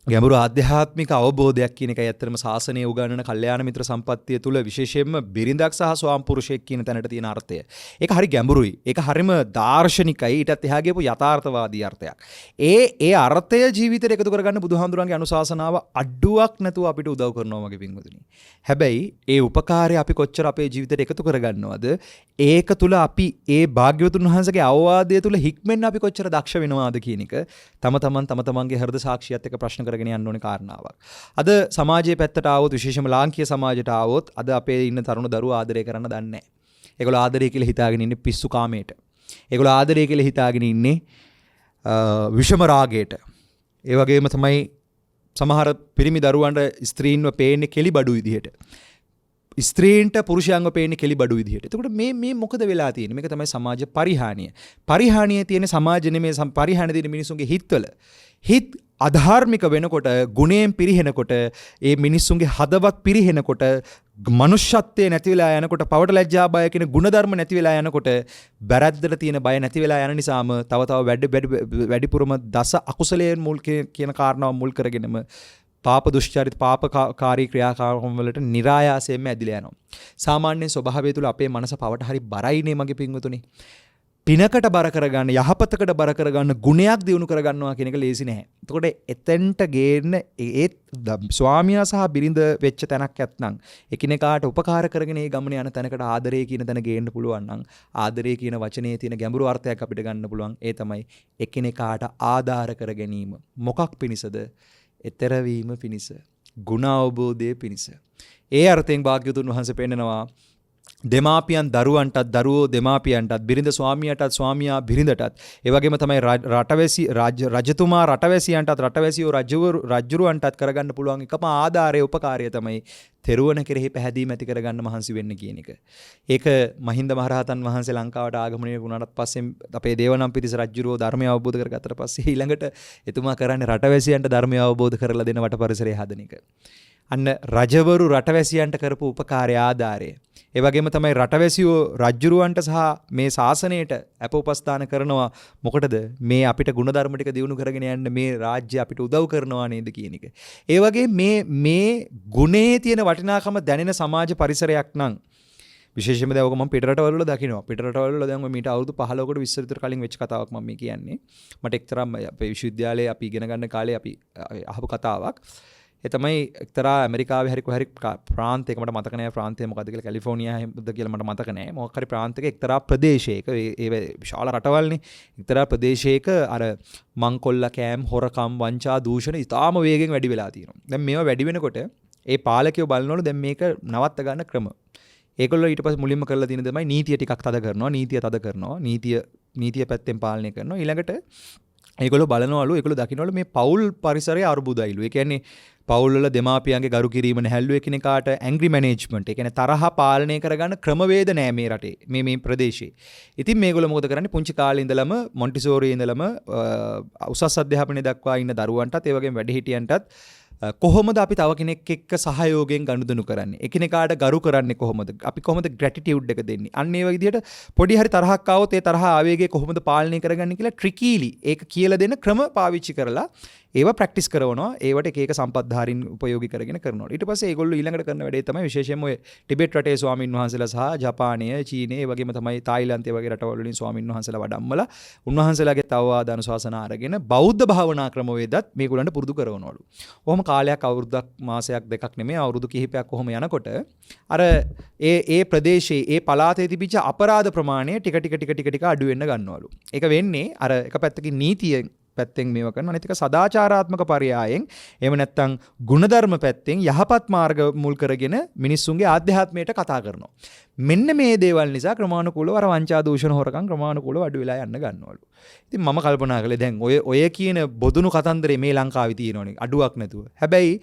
ගැඹුරු ආධ්‍යාත්මික අවබෝධයක් කියන එකයි ඇත්තටම ශාසනය උගන්වන කල්යාණ මිත්‍ර සම්පත්තිය තුල විශේෂයෙන්ම බිරිඳක් සහ ස්වාම පුරුෂයෙක් කියන තැනට තියෙන අර්ථය. ඒක හරි ගැඹුරුයි. ඒක හරිම දාර්ශනිකයි. ඊටත් එහා ගියපු යථාර්ථවාදී අර්ථයක්. ඒ අර්ථය ජීවිතයට එකතු කරගන්න බුදුහාමුදුරන්ගේ අනුශාසනාව අඩුවක් නැතුව අපිට උදව් කරනවා වගේ පින්වතුනි. හැබැයි ඒ උපකාරය අපි කොච්චර අපේ ජීවිතයට එකතු කරගන්නවද? ඒක තුල අපි ඒ භාග්‍යවතුන් වහන්සේගේ අවවාදය තුල හික්මෙන්න අපි කොච්චර දක්ෂ වෙනවද කියන එක තම තමන්ගේ හෘද සාක්ෂියත් එක්ක ප්‍රශ්න කරගෙන යන්න ඕනේ කාරණාවක්. අද සමාජයේ පැත්තට ආවොත්, විශේෂයෙන්ම ලාංකීය සමාජයට ආවොත්, අද අපේ ඉන්න තරුණ දරුවෝ ආදරය කරන්න දන්නේ නැහැ. ඒගොල්ලෝ ආදරය කියලා හිතාගෙන ඉන්නේ පිස්සු කාමයට. ඒගොල්ලෝ ආදරය කියලා හිතාගෙන ඉන්නේ විෂම රාගයට. ඒ වගේම තමයි සමහර පිරිමි දරුවන්ට ස්ත්‍රීන්ව පේන්නේ කෙලිබඩු විදිහට. ස්ත්‍රීන්ට පුරුෂයන්ව පේන්නේ කෙලිබඩු විදිහට. එතකොට මේ මොකද වෙලා තියෙන්නේ? මේක තමයි සමාජ පරිහානිය. පරිහානිය තියෙන සමාජ නෙමේ, පරිහානිය තියෙන මිනිසුන්ගේ හිත්වල. හිත් අධාර්මික වෙනකොට, ගුණයෙන් පිරිහෙනකොට, ඒ මිනිස්සුන්ගේ හදවත් පිරිහෙනකොට, මනුෂ්‍යත්වයේ නැති වෙලා යනකොට, පවට ලැජ්ජා බය කියන ගුණධර්ම නැති වෙලා යනකොට, බැරද්දට තියෙන බය නැති වෙලා යන නිසාම තව වැඩිපුරම දස අකුසලයෙන් මුල් කියන කාරණාව මුල් කරගෙනම පාප දුෂ්චරිත පාපකාරී ක්‍රියාකාරකම් වලට નિરાයාසයෙන්ම ඇදිලා යනවා. සාමාන්‍ය ස්වභාවය තුළ අපේ මනස පවට හරි බරයිනේ මගේ පින්වතුනි. පිනකට බර කරගන්න, යහපතකට බර කරගන්න, ගුණයක් දියුණු කරගන්නවා කියන එක ලේසි නැහැ. එතකොට එතෙන්ට ගේන්න ඒ ස්වාමියා සහ බිරිඳ වෙච්ච තැනක් ඇත්නම්, එකිනෙකාට උපකාර කරගෙන මේ ගමන යන තැනකට ආදරය කියන තැන ගේන්න පුළුවන් නම්, ආදරය කියන වචනේ තියෙන ගැඹුරු අර්ථයක් අපිට ගන්න පුළුවන්. ඒ තමයි එකිනෙකාට ආධාර කර ගැනීම. මොකක් පිණිසද? එතරවීම පිණිස, ගුණ අවබෝධයේ පිණිස. ඒ අර්ථයෙන් භාග්‍යවතුන් වහන්සේ පෙන්නනවා දෙමාපියන් දරුවන්ටත්, දරුවෝ දෙමාපියන්ටත්, බිරිඳ ස්වාමියාටත්, ස්වාමියා බිරිඳටත්, ඒ වගේම තමයි රජතුමා රටවැසියන්ටත්, රටවැසියෝ රජුරවන්ටත් කරගන්න පුළුවන් එකම ආධාරය, උපකාරය තමයි තෙරුවන කෙරෙහි පැහැදීම ඇති කරගන්න මහන්සි වෙන්න කියන එක. ඒක මහින්ද මහරහතන් වහන්සේ ලංකාවට ආගමනය වුණාට පස්සේ, අපේ දේවනම්පියතිස්ස රජුරෝ ධර්මය අවබෝධ කරගත්තට පස්සේ ඊළඟට එතුමා කරන්නේ රටවැසියන්ට ධර්මය අවබෝධ කරලා දෙන වට පරිසරය හදන එක. අන්න රජවරු රටවැසියන්ට කරපු උපකාරය, ආධාරය. ඒ වගේම තමයි රටවැසියෝ රජුරවන්ට සහ මේ ශාසනයට අපෝපස්ථාන කරනවා. මොකටද? මේ අපිට ගුණධර්ම ටික දියුණු කරගෙන යන්න මේ රාජ්‍ය අපිට උදව් කරනවා නේද කියන එක. ඒ වගේ මේ ගුණේ තියෙන වටිනාකම දැනෙන සමාජ පරිසරයක් නම්, විශේෂයෙන්ම දැන් ඔක මම පිටරටවල දකිනවා. පිටරටවල දැන් මීට අවුරුදු 15කට 20 විතර කලින් වෙච්ච කතාවක් මම මේ කියන්නේ. මට එක්තරා අපේ විශ්වවිද්‍යාලයේ අපි ඉගෙන ගන්න කාලේ අපි අහපු කතාවක්. ඒ තමයි එක්තරා ඇමරිකාවේ හරි කොහරි ප්‍රාන්තයක මට මතක නැහැ ප්‍රාන්තය මොකද්ද කියලා කැලිෆෝනියාවද කියලා මට මතක නැහැ මොකක් හරි ප්‍රාන්තයක එක්තරා ප්‍රදේශයක ඒ විශාල රටවල්නේ එක්තරා ප්‍රදේශයක අර මංකොල්ල කෑම් හොරකම් වංචා දූෂණ ඉතාම වේගෙන් වැඩි වෙලා තියෙනවා. දැන් මේවා වැඩි වෙනකොට ඒ පාලකයෝ බලනවලු දැන් මේක නවත්ත ගන්න ක්‍රම. ඒගොල්ලෝ ඊට පස්සේ මුලින්ම කරලා තියෙන තමයි නීතිය ටිකක් තද කරනවා නීතිය පැත්තෙන් පාලනය කරනවා ඊළඟට ඒගොල්ලෝ බලනවලු ඒගොල්ලෝ දකින්නවලු මේ පෞල් පරිසරය අරුබුදයිලු. ඒ කියන්නේ පෞල් වල දෙමාපියන්ගේ ගරු කිරීම නැහැලු එකිනෙකාට ඇන්ග්‍රි මැනේජ්මන්ට්. ඒ කියන්නේ තරහ පාලනය කරගන්න ක්‍රමවේද නැහැ මේ රටේ මේ ප්‍රදේශේ. ඉතින් මේගොල්ලෝ මොකද කරන්නේ පුංචි කාලේ ඉඳලම මොන්ටිසෝරි ඉඳලම උසස් අධ්‍යාපනය දක්වා ඉන්න දරුවන්ටත් ඒ වගේම වැඩිහිටියන්ටත් කොහොමද අපි තව කෙනෙක් එක්ක සහයෝගයෙන් ගනුදෙනු කරන්නේ? එකිනෙකාට ගරු කරන්නේ කොහොමද? අපි කොහොමද ග්‍රැටිටියුඩ් එක දෙන්නේ? අන්න ඒ විදිහට පොඩි හරි තරහක් ආවොත් ඒ තරහ ආවේගය කොහොමද පාලනය කරගන්නේ කියලා ට්‍රිකීලි ඒක කියලා දෙන ක්‍රම පාවිච්චි කරලා ඒවා ප්‍රැක්ටිස් කරනවා. ඒවට එක එක සම්පත්ධාරීන් උපයෝගී කරගෙන කරනවා. ඊට පස්සේ ඒගොල්ලෝ ඊළඟට කරන වැඩේ තමයි විශේෂයෙන්ම ඔය ටිබෙට් රටේ ස්වාමින් වහන්සේලා සහ ජපානය, චීනය, ඒ වගේම තමයි තායිලන්තය වගේ රටවල් වලින් ස්වාමින් වහන්සේලා වඩම්මලා උන්වහන්සේලාගේ අවවාද අනුශාසනා අරගෙන බෞද්ධ භාවනා ක්‍රමවේදත් මේගොල්ලන්ට පුරුදු කරවනවලු. ඔහොම කාලයක් අවුරුද්දක් මාසයක් දෙකක් නෙමෙයි අවුරුදු කිහිපයක් කොහොම යනකොට අර ඒ ප්‍රදේශයේ ඒ පළාතේ තිබිච්ච අපරාධ ප්‍රමාණය ටික අඩු වෙන්න ගන්නවලු. ඒක වෙන්නේ අර එක පැත්තකින් නීතිය පැත්තෙන් මේවා කරනවා අනිත් එක සදාචාරාත්මක පරයයන් එහෙම නැත්නම් ගුණධර්ම පැත්තෙන් යහපත් මාර්ග මුල් කරගෙන මිනිස්සුන්ගේ ආධ්‍යාත්මයට කතා කරනවා. මෙන්න මේ දේවල් නිසා ක්‍රමානුකූලව අර වංචා දූෂණ හොරකම් ක්‍රමානුකූලව අඩු වෙලා යන්න ගන්නවලු. ඉතින් මම කල්පනා කළේ දැන් ඔය කියන බොදුණු කතන්දරේ මේ ලංකාවේ තියෙනවනේ අඩුවක් නැතුව. හැබැයි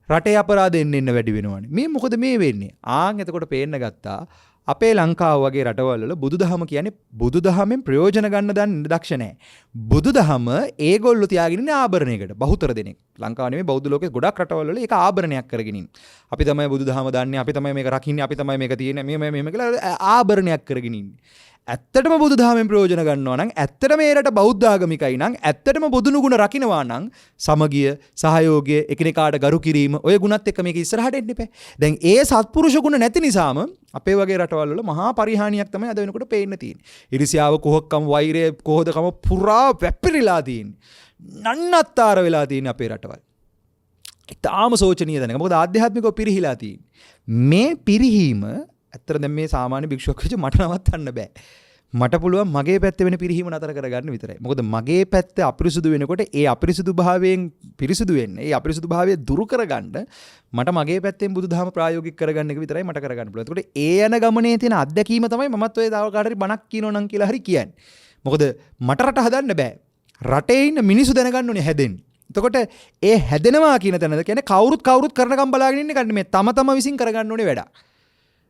රටේ අපරාධ එන්න වැඩි වෙනවනේ. මේ මොකද මේ වෙන්නේ? එතකොට පේන්න ගත්තා අපේ ලංකාව වගේ රටවල් වල බුදුදහම කියන්නේ බුදුදහමෙන් ප්‍රයෝජන ගන්න දක්ෂ නැහැ. බුදුදහම ඒගොල්ලෝ තියාගෙන ඉන්නේ ආභරණයකට. බහුතර දෙනෙක්. ලංකාව නෙමෙයි බෞද්ධ ලෝකේ ගොඩක් රටවල් වල ඒක ආභරණයක් කරගෙන ඉන්නේ. අපි තමයි බුදුදහම දන්නේ, අපි තමයි මේක රකින්නේ, අපි තමයි මේක තියෙන්නේ, මෙහෙම කියලා ආභරණයක් කරගෙන ඉන්නේ. ඇත්තටම බුදුදහමෙන් ප්‍රයෝජන ගන්නවා නම් ඇත්තටම මේ රට බෞද්ධ ආගමිකයි නම් ඇත්තටම බුදුනු ගුණ රකින්නවා නම් සමගිය සහයෝගය එකිනෙකාට ගරු කිරීම ඔය ගුණත් එක්ක මේක ඉස්සරහට එන්න එපා. දැන් ඒ සත්පුරුෂ ගුණ නැති නිසාම අපේ වගේ රටවල් වල මහා පරිහානියක් තමයි අද වෙනකොට පේන්න තියෙන්නේ. ඉරිසියාව කොහොක්කම වෛරය කොහොදකම පුරා වැපිරිලා තියෙන්නේ. නන්නත්තර වෙලා තියෙන්නේ අපේ රටවල්. ඉතාලම සෝචනීය දැනග. මොකද ආධ්‍යාත්මිකව පිරිහිලා තියෙන්නේ. මේ පිරිහීම ඇත්තට දැන් මේ සාමාන්‍ය භික්ෂුවක් වෙච්ච මට නවත්තන්න බෑ. මට පුළුවන් මගේ පැත්තේ වෙන පිරිහීම නතර කරගන්න විතරයි. මොකද මගේ පැත්ත අපිරිසුදු වෙනකොට ඒ අපිරිසුදු භාවයෙන් පිරිසුදු වෙන්නේ. ඒ අපිරිසුදු භාවය දුරු කරගන්න මට මගේ පැත්තෙන් බුදුදහම ප්‍රායෝගික කරගන්න එක විතරයි මට කරගන්න පුළුවන්. ඒකට ඒ යන ගමනේ තියෙන අත්දැකීම තමයි මමත් ඔය තව කාට හරි බණක් කියනෝ නම් කියලා හරි කියන්නේ. මොකද මට රට හදන්න බෑ. රටේ ඉන්න මිනිස්සු දැනගන්න ඕනේ හැදෙන්න. එතකොට ඒ හැදෙනවා කියන තැනද කියන්නේ කවුරුත් කරනකම් බලාගෙන ඉන්න කන්නේ මේ තම විසින් කරගන්න ඕනේ වැඩක්.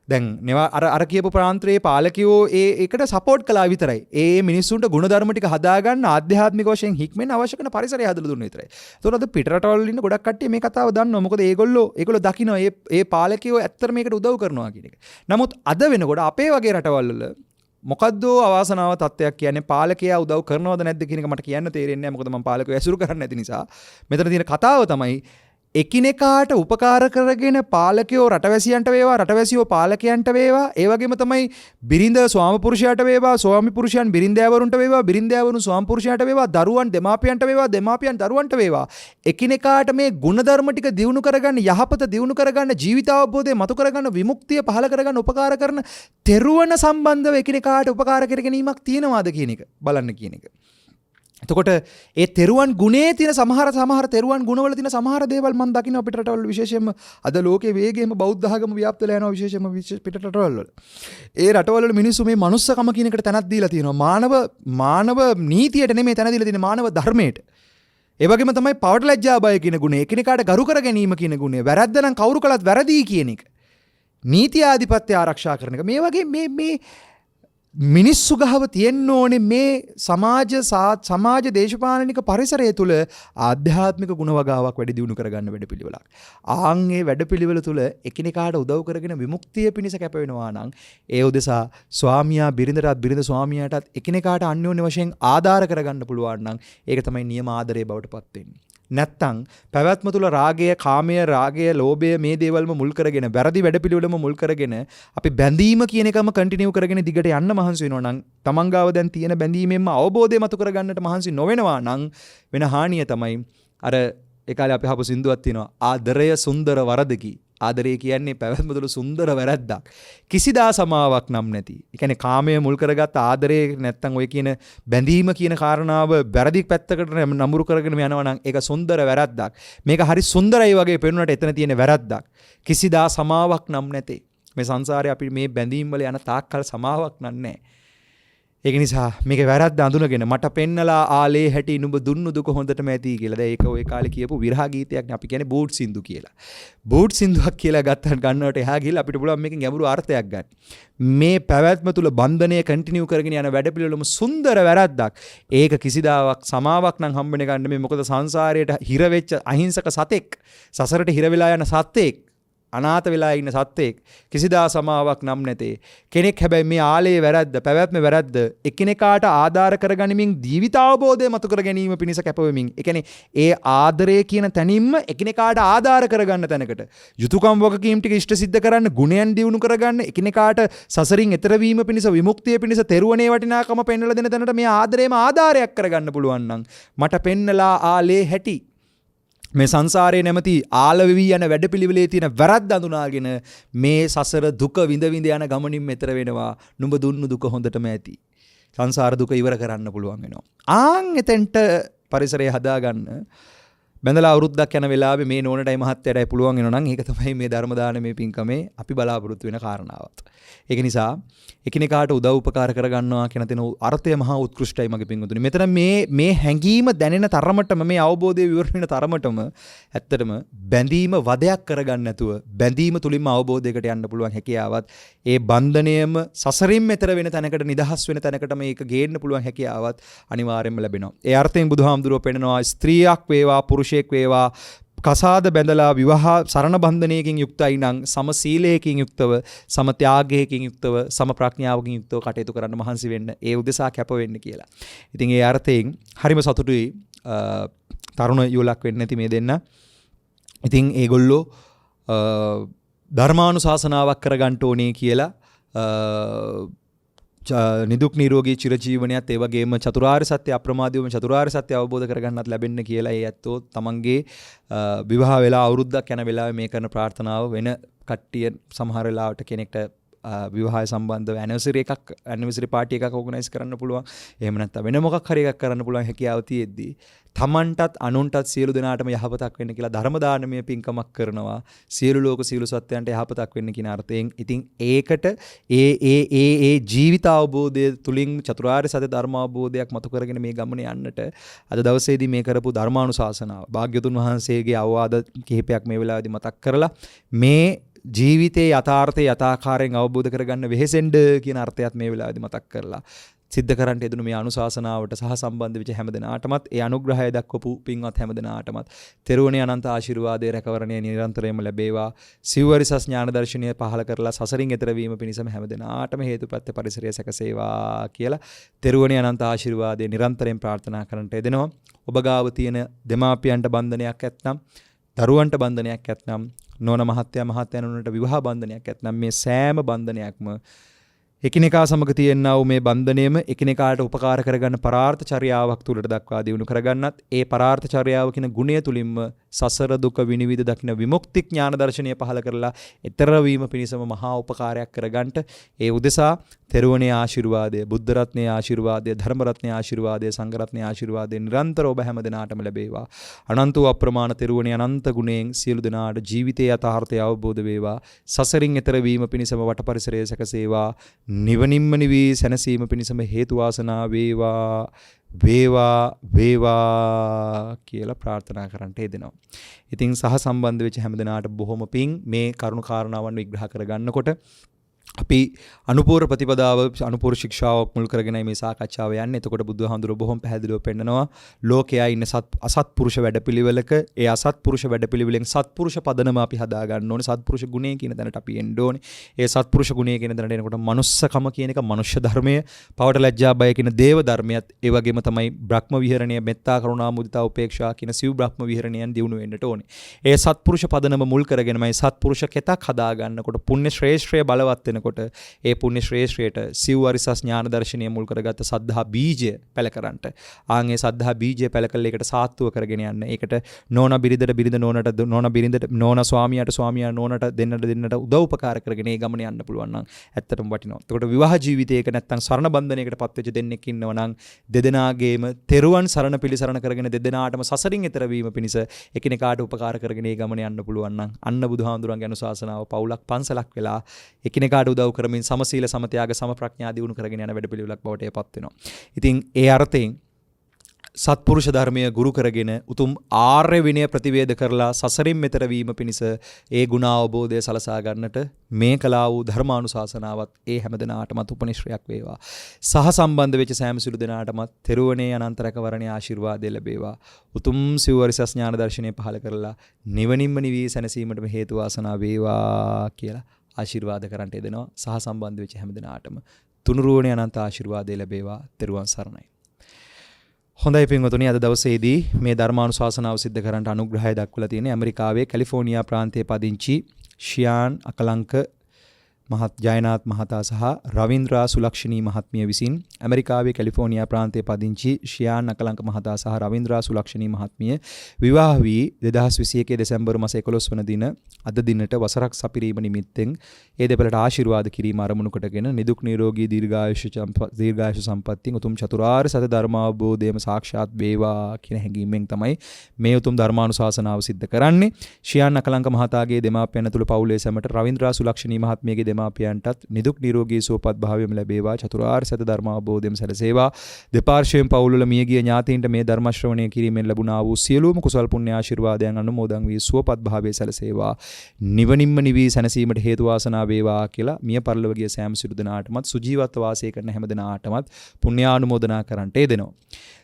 දැන් අර කියපු ප්‍රාන්තරයේ පාලකයෝ ඒකට සපෝට් කළා විතරයි. ඒ මිනිස්සුන්ට ගුණධර්ම ටික හදාගන්න ආධ්‍යාත්මික වශයෙන් හික්මෙන්න අවශ්‍ය කරන පරිසරය හදලා දුන්න විතරයි. ඒතකොට අද පිටරටවල ඉන්න ගොඩක් කට්ටිය මේ කතාව දන්නවා. මොකද ඒගොල්ලෝ දකිනවා ඒ පාලකයෝ ඇත්තට මේකට උදව් කරනවා කියන එක. නමුත් අද වෙනකොට අපේ වගේ රටවල් වල මොකද්ද අවාසනාව තත්ත්වයක් කියන්නේ පාලකයා උදව් කරනවද නැද්ද කියන එක මට කියන්න තේරෙන්නේ නැහැ. මොකද මම පාලකයෝ ඇසුරු කරන්නේ නැති නිසා. මෙතන තියෙන කතාව තමයි එකිනෙකාට උපකාර කරගෙන පාලකයෝ රටවැසියන්ට වේවා රටවැසියෝ පාලකයන්ට වේවා ඒ වගේම තමයි බිරිඳ ස්වාමිපුරුෂයාට වේවා ස්වාමිපුරුෂයන් බිරිඳෑවරුන්ට වේවා බිරිඳෑවරුන් ස්වාමිපුරුෂයාට වේවා දරුවන් දෙමාපියන්ට වේවා දෙමාපියන් දරුවන්ට වේවා එකිනෙකාට මේ ගුණධර්ම ටික දියුණු කරගන්න යහපත දියුණු කරගන්න ජීවිතාවබෝධය මතු කරගන්න විමුක්තිය පහළ කරගන්න උපකාර කරන තෙරුවන සම්බන්ධව එකිනෙකාට උපකාර කර ගැනීමක් තියෙනවාද කියන එක බලන්න කියන එක. එතකොට ඒ තෙරුවන් ගුණේ තියෙන සමහර තෙරුවන් ගුණවල තියෙන සමහර දේවල් මම දකිනවා පිටරටවල විශේෂයෙන්ම අද ලෝකයේ වේගයෙන්ම බෞද්ධ ආගම ව්‍යාප්ත වෙලා යනවා විශේෂයෙන්ම පිටරටවල. ඒ රටවල වල මිනිස්සු මේ මනුස්සකම කියන එකට තැනක් දීලා තියෙනවා. මානව නීතියට නෙමෙයි තැන දීලා තියෙන්නේ මානව ධර්මයට. ඒ වගේම තමයි පවට ලැජ්ජා බය කියන ගුණය, එකිනෙකාට ගරු කර ගැනීම කියන ගුණය, වැරද්ද නම් කවුරු කළත් වැරදි කියන එක. නීති ආධිපත්‍ය ආරක්ෂා කරන එක. මේ වගේ මේ මිනිස්සු ගහව තියෙන්න ඕනේ මේ සමාජ දේශපාලනික පරිසරය තුළ ආධ්‍යාත්මික ගුණ වගාවක් වැඩි දියුණු කරගන්න වැඩපිළිවෙලක්. ඒ වැඩපිළිවෙල තුළ එකිනෙකාට උදව් කරගෙන විමුක්තිය පිණිස කැප වෙනවා නම් ඒ උදෙසා ස්වාමියා බිරිඳටත් බිරිඳ ස්වාමියාටත් එකිනෙකාට අන්‍යෝන්‍ය වශයෙන් ආධාර කරගන්න පුළුවන් නම් ඒක තමයි නියම ආදරය බවට පත් වෙන්නේ. නැත්තම් පැවැත්ම තුළ රාගය, කාමය, රාගය, ලෝභය මේ දේවල්ම මුල් කරගෙන වැරදි වැඩපිළිවෙලම මුල් කරගෙන අපි බැඳීම කියන එකම කන්ටිනියු කරගෙන දිගට යන්න මහන්සි වෙනවා නම් තමන් ගාව දැන් තියෙන බැඳීමෙන්ම අවබෝධය මතු කරගන්නට මහන්සි නොවෙනවා නම් වෙන හානිය තමයි අර ඒ කාලේ අපි අහපු සින්දුවක් තියෙනවා. ආදරය සුන්දර වරදකි. ආදරය කියන්නේ පැවැත්ම තුළ සුන්දර වැරද්දක්. කිසිදා සමාවක් නම් නැති. ඒ කියන්නේ කාමය මුල් කරගත්ත ආදරේ නැත්තම් ඔය කියන බැඳීම කියන කාරණාව වැරදි පැත්තකට නඹුරු කරගෙන යනවා නම් ඒක සුන්දර වැරද්දක්. මේක හරි සුන්දරයි වගේ පෙනුනට එතන තියෙන වැරද්දක්. කිසිදා සමාවක් නම් නැතේ. මේ සංසාරේ අපි මේ බැඳීම් වල යන තාක්කල් සමාවක් නන්නේ. ඒක නිසා මේක වැරද්ද අඳුනගෙන මට පෙන්නලා ආලේ හැටි නුඹ දුන්නු දුක හොඳටම ඇති කියලා. දැන් ඒක ওই කාලේ කියපු විරහ ගීතයක් නේ අපි කියන්නේ බූට් සින්දු කියලා. බූට් සින්දුවක් කියලා ගන්නවට එහා ගිහලා අපිට පුළුවන් මේකෙන් ගැඹුරු අර්ථයක් ගන්න. මේ පැවැත්ම තුල බන්ධනය කන්ටිනියු කරගෙන යන වැඩපිළිවෙලම සුන්දර වැරද්දක්. ඒක කිසිදාවක් සමාවක් නම් හම්බෙන්නේ ගන්න මේ මොකද සංසාරයට හිර වෙච්ච අහිංසක සතෙක් සසරට හිර වෙලා යන සතෙක් අනාථ වෙලා ඉන්න සත්වෙක් කිසිදා සමාවක් නම් නැතේ කෙනෙක් හැබැයි මේ ආලේ වැරද්ද පැවැත්ම වැරද්ද එකිනෙකාට ආධාර කරගනිමින් ජීවිත අවබෝධය මතු කර ගැනීම පිණිස කැපවෙමින් ඒ කියන්නේ ඒ ආදරය කියන තැනින්ම එකිනෙකාට ආධාර කරගන්න තැනකට යුතුයකම් වගකීම් ටික ඉෂ්ට සිද්ධ කරන්න ගුණයන් දියුණු කරගන්න එකිනෙකාට සසරින් එතර වීම පිණිස විමුක්තිය පිණිස තෙරුවනේ වටිනාකම පෙන්වලා දෙන තැනට මේ ආදරයම ආධාරයක් කරගන්න පුළුවන් නම් මට පෙන්නලා ආලේ හැටි මේ සංසාරයේ නැමැති ආලවෙවි යන වැඩපිළිවෙලේ තියෙන වැරද්ද අඳුනාගෙන මේ සසර දුක විඳ විඳ යන ගමනින් මෙතර වෙනවා. නුඹ දුන්නු දුක හොඳටම ඇති. සංසාර දුක ඉවර කරන්න පුළුවන් වෙනවා. ආන් එතෙන්ට පරිසරය හදාගන්න බැඳලා අවුරුද්දක් යන වෙලාවේ මේ නෝනටයි මහත්තයටයි පුළුවන් වෙනවා නම් ඒක තමයි මේ ධර්ම දානමේ පින්කමේ අපි බලාපොරොත්තු වෙන කාරණාවත්. ඒක නිසා එකිනෙකාට උදව් උපකාර කරගන්නවා කියන තැන අර්ථය මහා උත්කෘෂ්ටයි මගේ පින්වතුනි. මෙතන මේ හැඟීම දැනෙන තරමටම මේ අවබෝධය විවර වෙන තරමටම ඇත්තටම බැඳීම වදයක් කරගන්න නැතුව බැඳීම තුලින්ම අවබෝධයකට යන්න පුළුවන් හැකියාවත් ඒ බන්ධනයම සසරින් මෙතර වෙන තැනකට නිදහස් වෙන තැනකට මේක ගේන්න පුළුවන් හැකියාවත් අනිවාර්යයෙන්ම ලැබෙනවා. ඒ අර්ථයෙන් බුදුහාමුදුරුවෝ පෙන්නනවා ස්ත්‍රියක් වේවා පුරුෂයෙක් වේවා කසාද බැඳලා විවාහ සරණ බන්ධනයකින් යුක්තයි නම් සම සීලයකින් යුක්තව සම ත්‍යාගයකින් යුක්තව සම ප්‍රඥාවකින් යුක්තව කටයුතු කරන්න මහන්සි වෙන්න ඒ උදෙසා කැප වෙන්න කියලා. ඉතින් ඒ අර්ථයෙන් හරිම සතුටුයි තරුණ යුවලක් වෙන්න ඇති මේ දෙන්න. ඉතින් ඒගොල්ලෝ ධර්මානුශාසනාවක් කරගන්න ඕනේ කියලා නිදුක් නිරෝගී චිරජීවනයත් ඒ වගේම චතුරාර්ය සත්‍ය අප්‍රමාදීවම චතුරාර්ය සත්‍ය අවබෝධ කරගන්නත් ලැබෙන්න කියලා ඒ ඇත්තෝ තමන්ගේ විවාහ වෙලා අවුරුද්දක් යන වෙලාවේ මේ කරන ප්‍රාර්ථනාව වෙන කට්ටිය සමහර වෙලාවට කෙනෙක්ට විවාහය සම්බන්ධව ඇනිවර්සරි පාර්ටි එකක් ඕගනයිස් කරන්න පුළුවන්. එහෙම නැත්නම් වෙන මොකක් හරි එකක් කරන්න පුළුවන් හැකියාව තියෙද්දී තමන්ටත් අනුන්ටත් සියලු දෙනාටම යහපතක් වෙන්න කියලා ධර්ම දානමය පින්කමක් කරනවා. සියලු ලෝක සියලු සත්‍යයන්ට යහපතක් වෙන්න කියන අර්ථයෙන්. ඉතින් ඒකට ඒ ජීවිත අවබෝධය තුලින් චතුරාර්ය සත්‍ය ධර්ම අවබෝධයක් මතු කරගෙන මේ ගමනේ යන්නට අද දවසේදී මේ කරපු ධර්මානුශාසනාව භාග්‍යතුන් වහන්සේගේ අවවාද කිහිපයක් මේ වෙලාවේදී මතක් කරලා මේ ජීවිතයේ යථාර්ථය යථාකාරයෙන් අවබෝධ කරගන්න වෙහෙසෙන්න කියන අර්ථයත් මේ වෙලාවේදී මතක් කරලා සිද්ධ කරන්න යෙදුණු මේ අනුශාසනාවට සහ සම්බන්ධ වෙච්ච හැමදෙනාටමත් ඒ අනුග්‍රහය දක්වපු පින්වත් හැමදෙනාටමත් තෙරුවනේ අනන්ත ආශිර්වාදයේ රැකවරණය නිරන්තරයෙන්ම ලැබේවා. සිව්වරිසස් ඥාන දර්ශනීය පහල කරලා සසරින් එතර වීම පිණිසම හැමදෙනාටම හේතුපත්‍ය පරිසරය සැකසේවා කියලා තෙරුවනේ අනන්ත ආශිර්වාදයේ නිරන්තරයෙන් ප්‍රාර්ථනා කරන්නට යෙදෙනවා. ඔබ ගාව තියෙන දෙමාපියන්ට බන්ධනයක් ඇත්නම් දරුවන්ට බන්ධනයක් ඇත්නම් නෝන මහත්තයන්ට විවාහ බන්ධනයක් ඇත්නම් මේ සෑම බන්ධනයක්ම එකිනෙකා සමග තියෙනා වූ මේ බන්ධනයම එකිනෙකාට උපකාර කරගන්න පරාර්ථ චර්යාවක් තුලට දක්වා දියුණු කරගන්නත් ඒ පරාර්ථ චර්යාව කියන ගුණය තුලින්ම සසර දුක විනිවිද දකින්න විමුක්ති ඥාන දර්ශනීය පහල කරලා ඊතර වීම පිණිසම මහා උපකාරයක් කරගන්නට ඒ උදෙසා තෙරුවනේ ආශිර්වාදය බුද්ධ රත්නයේ ආශිර්වාදය ධර්ම රත්නයේ ආශිර්වාදය සංඝ රත්නයේ ආශිර්වාදය නිරන්තර ඔබ හැම දිනාටම ලැබේවා. අනන්ත වූ අප්‍රමාණ තෙරුවනේ අනන්ත ගුණයෙන් සියලු දෙනාට ජීවිතයේ යථාර්ථය අවබෝධ වේවා. සසරින් ඊතර වීම පිණිසම වට පරිසරය සැකසේවා. නිවනින්ම නිවී සැනසීම පිණිසම හේතු වාසනා වේවා කියලා ප්‍රාර්ථනා කරන්නට යෙදෙනවා. ඉතින් සහ සම්බන්ධ වෙච්ච හැම දිනාට බොහොම පිං මේ කරුණු කාරණාවන් විග්‍රහ කරගන්නකොට අපි අනුපූර්ව ප්‍රතිපදාව අනුපූර්ව ශික්ෂාවක් මුල් කරගෙනයි මේ සාකච්ඡාව යන්නේ. එතකොට බුදුහාමුදුරුවෝ බොහොම පැහැදිලිව පෙන්නනවා ලෝකයා ඉන්න අසත්පුරුෂ වැඩපිළිවෙලක ඒ අසත්පුරුෂ වැඩපිළිවෙලෙන් සත්පුරුෂ පදනම අපි හදා ගන්න ඕනේ. සත්පුරුෂ ගුණය කියන තැනට අපි එන්න ඕනේ. ඒ සත්පුරුෂ ගුණය කියන තැනට එනකොට මනුස්සකම කියන එක මනුෂ්‍ය ධර්මය, පවට ලැජ්ජා බය කියන දේව ධර්මයත් ඒ වගේම තමයි බ්‍රහ්ම විහරණය, මෙත්තා කරුණා මුදිතා උපේක්ෂා කියන සිව් බ්‍රහ්ම විහරණයන් දියුණු වෙන්නට ඕනේ. ඒ සත්පුරුෂ පදනම මුල් කරගෙනමයි සත්පුරුෂ කෙතක් හදා ගන්නකොට පුණ්‍ය ශ්‍රේෂ්ඨය බලවත් වෙනකොට වෙනකොට ඒ පුණ්‍ය ශ්‍රේෂ්ඨයට සිව් අරිසස් ඥාන දර්ශනය මුල් කරගත්ත සද්ධා බීජය පැල කරන්නට ආන්ගේ සද්ධා බීජය පැල කරලා ඒකට සාත්තුව කරගෙන යන්න. ඒකට නෝනා බිරිඳට බිරිඳ නෝනට නෝනා බිරිඳට නෝනා ස්වාමියාට ස්වාමියා නෝනට දෙන්නට උදව් උපකාර කරගෙන ඒ ගමන යන්න පුළුවන් නම් ඇත්තටම වටිනවා. එතකොට විවාහ ජීවිතයක නැත්තම් සරණ බන්ධනයකට පත්වෙච්ච දෙන්නෙක් ඉන්නවා නම් දෙදෙනාගේම තෙරුවන් සරණ පිළිසරණ කරගෙන දෙදෙනාටම සසරින් එතර වීම පිණිස එකිනෙකාට උපකාර කරගෙන ඒ ගමන යන්න පුළුවන් නම් අන්න බුදුහාඳුරන්ගේ අනුශාසනාව පවුලක් පන්සලක් වෙලා එකිනෙකාට උදව් කරමින් සමසීල සමත්‍යාග සමප්‍රඥා දියුණු කරගෙන යන වැඩපිළිවෙලක් බවට ඒපත් වෙනවා. ඉතින් ඒ අර්ථයෙන් සත්පුරුෂ ධර්මය ගුරු කරගෙන උතුම් ආර්ය විනය ප්‍රතිවේද කරලා සසරින් මෙතර වීම පිණිස ඒ ගුණ අවබෝධය සලසා ගන්නට මේ කලා වූ ධර්මානුශාසනාවත් ඒ හැම දිනාටමත් උපනිශ්‍රයක් වේවා. සහ සම්බන්ධ වෙච්ච සෑම සිළු දෙනාටමත් තෙරුවනේ අනන්ත රැකවරණේ ආශිර්වාදය ලැබේවා. උතුම් සිව්වරිසස් ඥාන දර්ශනය පහළ කරලා නිවනින්ම නිවී සැනසීමටම හේතු වාසනා වේවා කියලා ආශිර්වාද කරන්නට යෙදෙනවා. සහ සම්බන්ධ වෙච්ච හැම දිනාටම තුනුරුවනේ අනන්ත ආශිර්වාදය ලැබේවා. තෙරුවන් සරණයි. හොඳයි පින්වතුනි, අද දවසේදී මේ ධර්මානුශාසනාව සිද්ධ කරන්නට අනුග්‍රහය දක්වලා තියෙන ඇමරිකාවේ කැලිෆෝනියා ප්‍රාන්තයේ පදිංචි ශියාන් අකලංක ජයනාත් මහතා සහ රවින්ද්‍රා සුලක්ෂණී මහත්මිය විසින් ඇමරිකාවේ කැලිෆෝනියා ප්‍රාන්තයේ පදිංචි ශියාන් අකලංක මහතා සහ රවින්ද්‍රා සුලක්ෂණී මහත්මිය විවාහ වී 2021 දෙසැම්බර් මාස 11 වන දින අද දිනට වසරක් සපිරීම නිමිත්තෙන් ඒ දෙපළට ආශිර්වාද කිරීම අරමුණු කොටගෙන නිදුක් නිරෝගී දීර්ඝායුෂ සම්පත්තියෙන් උතුම් චතුරාර්ය සත්‍ය ධර්මාවබෝධයම සාක්ෂාත් වේවා කියන හැඟීමෙන් තමයි මේ උතුම් ධර්මානුශාසනාව සිද්ධ කරන්නේ. ශියාන් අකලංක මහතාගේ දෙමාපියන් තුළ පවුලේ සැමට රවින්ද්‍රා සුලක්ෂණී මහත්මියගේ දෙමාපියන්ටත් නිදුක් නිරෝගී සුවපත් භාවයම ලැබේවා. චතුරාර්ය සත්‍ය ධර්මාවබෝධයම සැලසේවා. දෙපාර්ශ්වයෙන් පවුල්වල මියගිය ඥාතීන්ට මේ ධර්ම ශ්‍රවණය කිරීමෙන් ලැබුණා වූ සියලුම කුසල් පුණ්‍ය ආශිර්වාදයන් අනුමෝදන් වී සුවපත් භාවයේ සැලසේවා. නිවනින්ම නිවී සැනසීමට හේතු වාසනා වේවා කියලා මිය පරලොවගිය සෑම සිළු දෙනාටමත් සුජීවත්ව වාසය කරන හැම දෙනාටමත් පුණ්‍යානුමෝදනා කරන්නට යෙදෙනවා.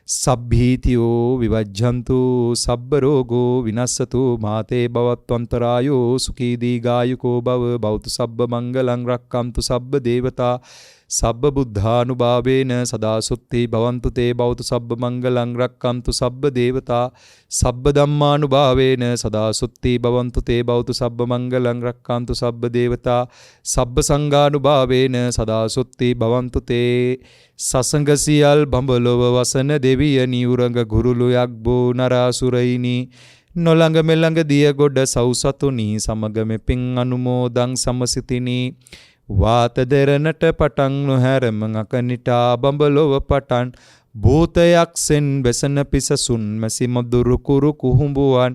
සබ්භීතියෝ විවජ්ජන්තු සබ්බ රෝගෝ විනස්සතු මාතේ භවත්වන්තරායෝ සුඛී දීඝායුකෝ භව බෞතු සබ්බ මංගලං රක්ඛන්තු සබ්බ දේවතා සබ්බ බුද්ධානුභාවේන සදා සුත්ති භවන්තු තේ බෞතු සබ්බ මංගලං රක්ඛන්තු සබ්බ දේවතා සබ්බ ධම්මානුභාවේන සදා සුත්ති භවන්තු තේ බෞතු සබ්බ මංගලං රක්ඛන්තු සබ්බ දේවතා සබ්බ සංඝානුභාවේන සදා සුත්ති භවන්තු තේ සසංගසියල් බඹලොව වසන දෙවියනි උරඟ ගුරුළු යක්බෝ නරාසුරයිනි නොළඟ මෙළඟ දිය ගොඩ සෞසතුනි සමග මෙපින් අනුමෝදං සමසිතිනි වාත දෙරණට පටන් නොහැරම අකනිටා බඹලොව පටන් භූතයක්සෙන් බෙසන පිසසුන් මැසි මදුරු කුරු කුහුඹුවන්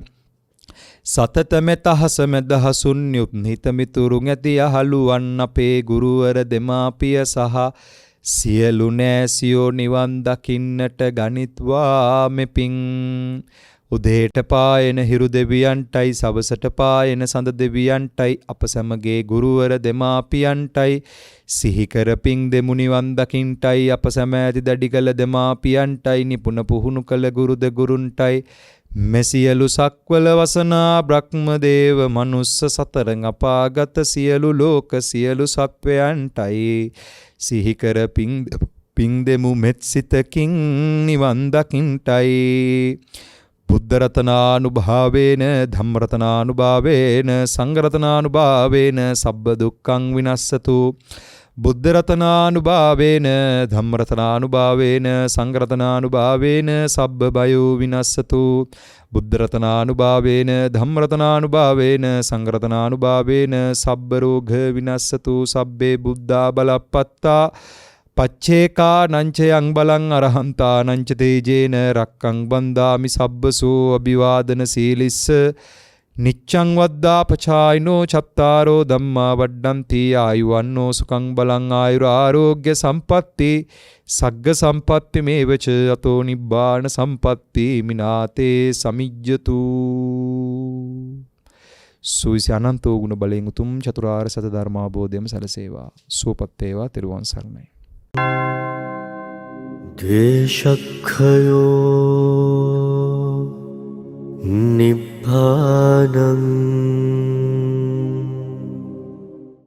සතත මෙතහස මෙදහසුන් යුත් හිතමිතුරුන් ඇති යහළුවන් අපේ ගුරුවර දෙමාපිය සහ සියලු නෑසියෝ නිවන් දකින්නට ගනිත්වා මෙපින් උදේට පායන හිරු දෙවියන්ටයි සවසට පායන සඳ දෙවියන්ටයි අප සමගේ ගුරුවර දෙමාපියන්ටයි සිහිකර පිං දෙමු නිවන් දකින්ටයි අප සැම ඇති දැඩි කළ දෙමාපියන්ටයි නිපුණ පුහුණු කළ ගුරුද ගුරුන්ටයි මෙසියලු සක්වල වසනා බ්‍රහ්මදේව මනුස්ස සතරං අපාගත සියලු ලෝක සියලු සත්වයන්ටයි සිහිකර පිං දෙමු මෙත් සිතකින් නිවන් දකින්ටයි බුද්ධ රතනානුභාවේන ධම්ම රතනානුභාවේන සංඝ රතනානුභාවේන සබ්බ දුක්ඛං විනස්සතු බුද්ධ රතනානුභාවේන ධම්ම රතනානුභාවේන සංඝ රතනානුභාවේන සබ්බ බයෝ විනස්සතු බුද්ධ රතනානුභාවේන ධම්ම රතනානුභාවේන සංඝ රතනානුභාවේන සබ්බ රෝග විනස්සතු සබ්බේ බුද්ධා බලප්පත්තා පච්චේකා නංචයං බලං අරහන්තා නංච තේජේන රක්කං බන්දාමි සබ්බසෝ අභිවාදන සීලිස්ස නිච්ඡං වද්දා පචායිනෝ චත්තාරෝ ධම්මා වඩ්ඩන්ති ආයුවන්නෝ සුඛං බලං ආයුරාෝග්‍ය සම්පatti සග්ග සම්පatti මේවච අතෝ නිබ්බාන සම්පatti මිනාතේ සමිජ්ජතු සුවිසි අනන්තෝ ගුණ බලයෙන් උතුම් චතුරාර්ය සත්‍ය ධර්මාවබෝධයම සැලසේවා. සුවපත් වේවා. තෙරුවන් සරණයි. ද්වේෂක්ඛයෝ නිබ්බානං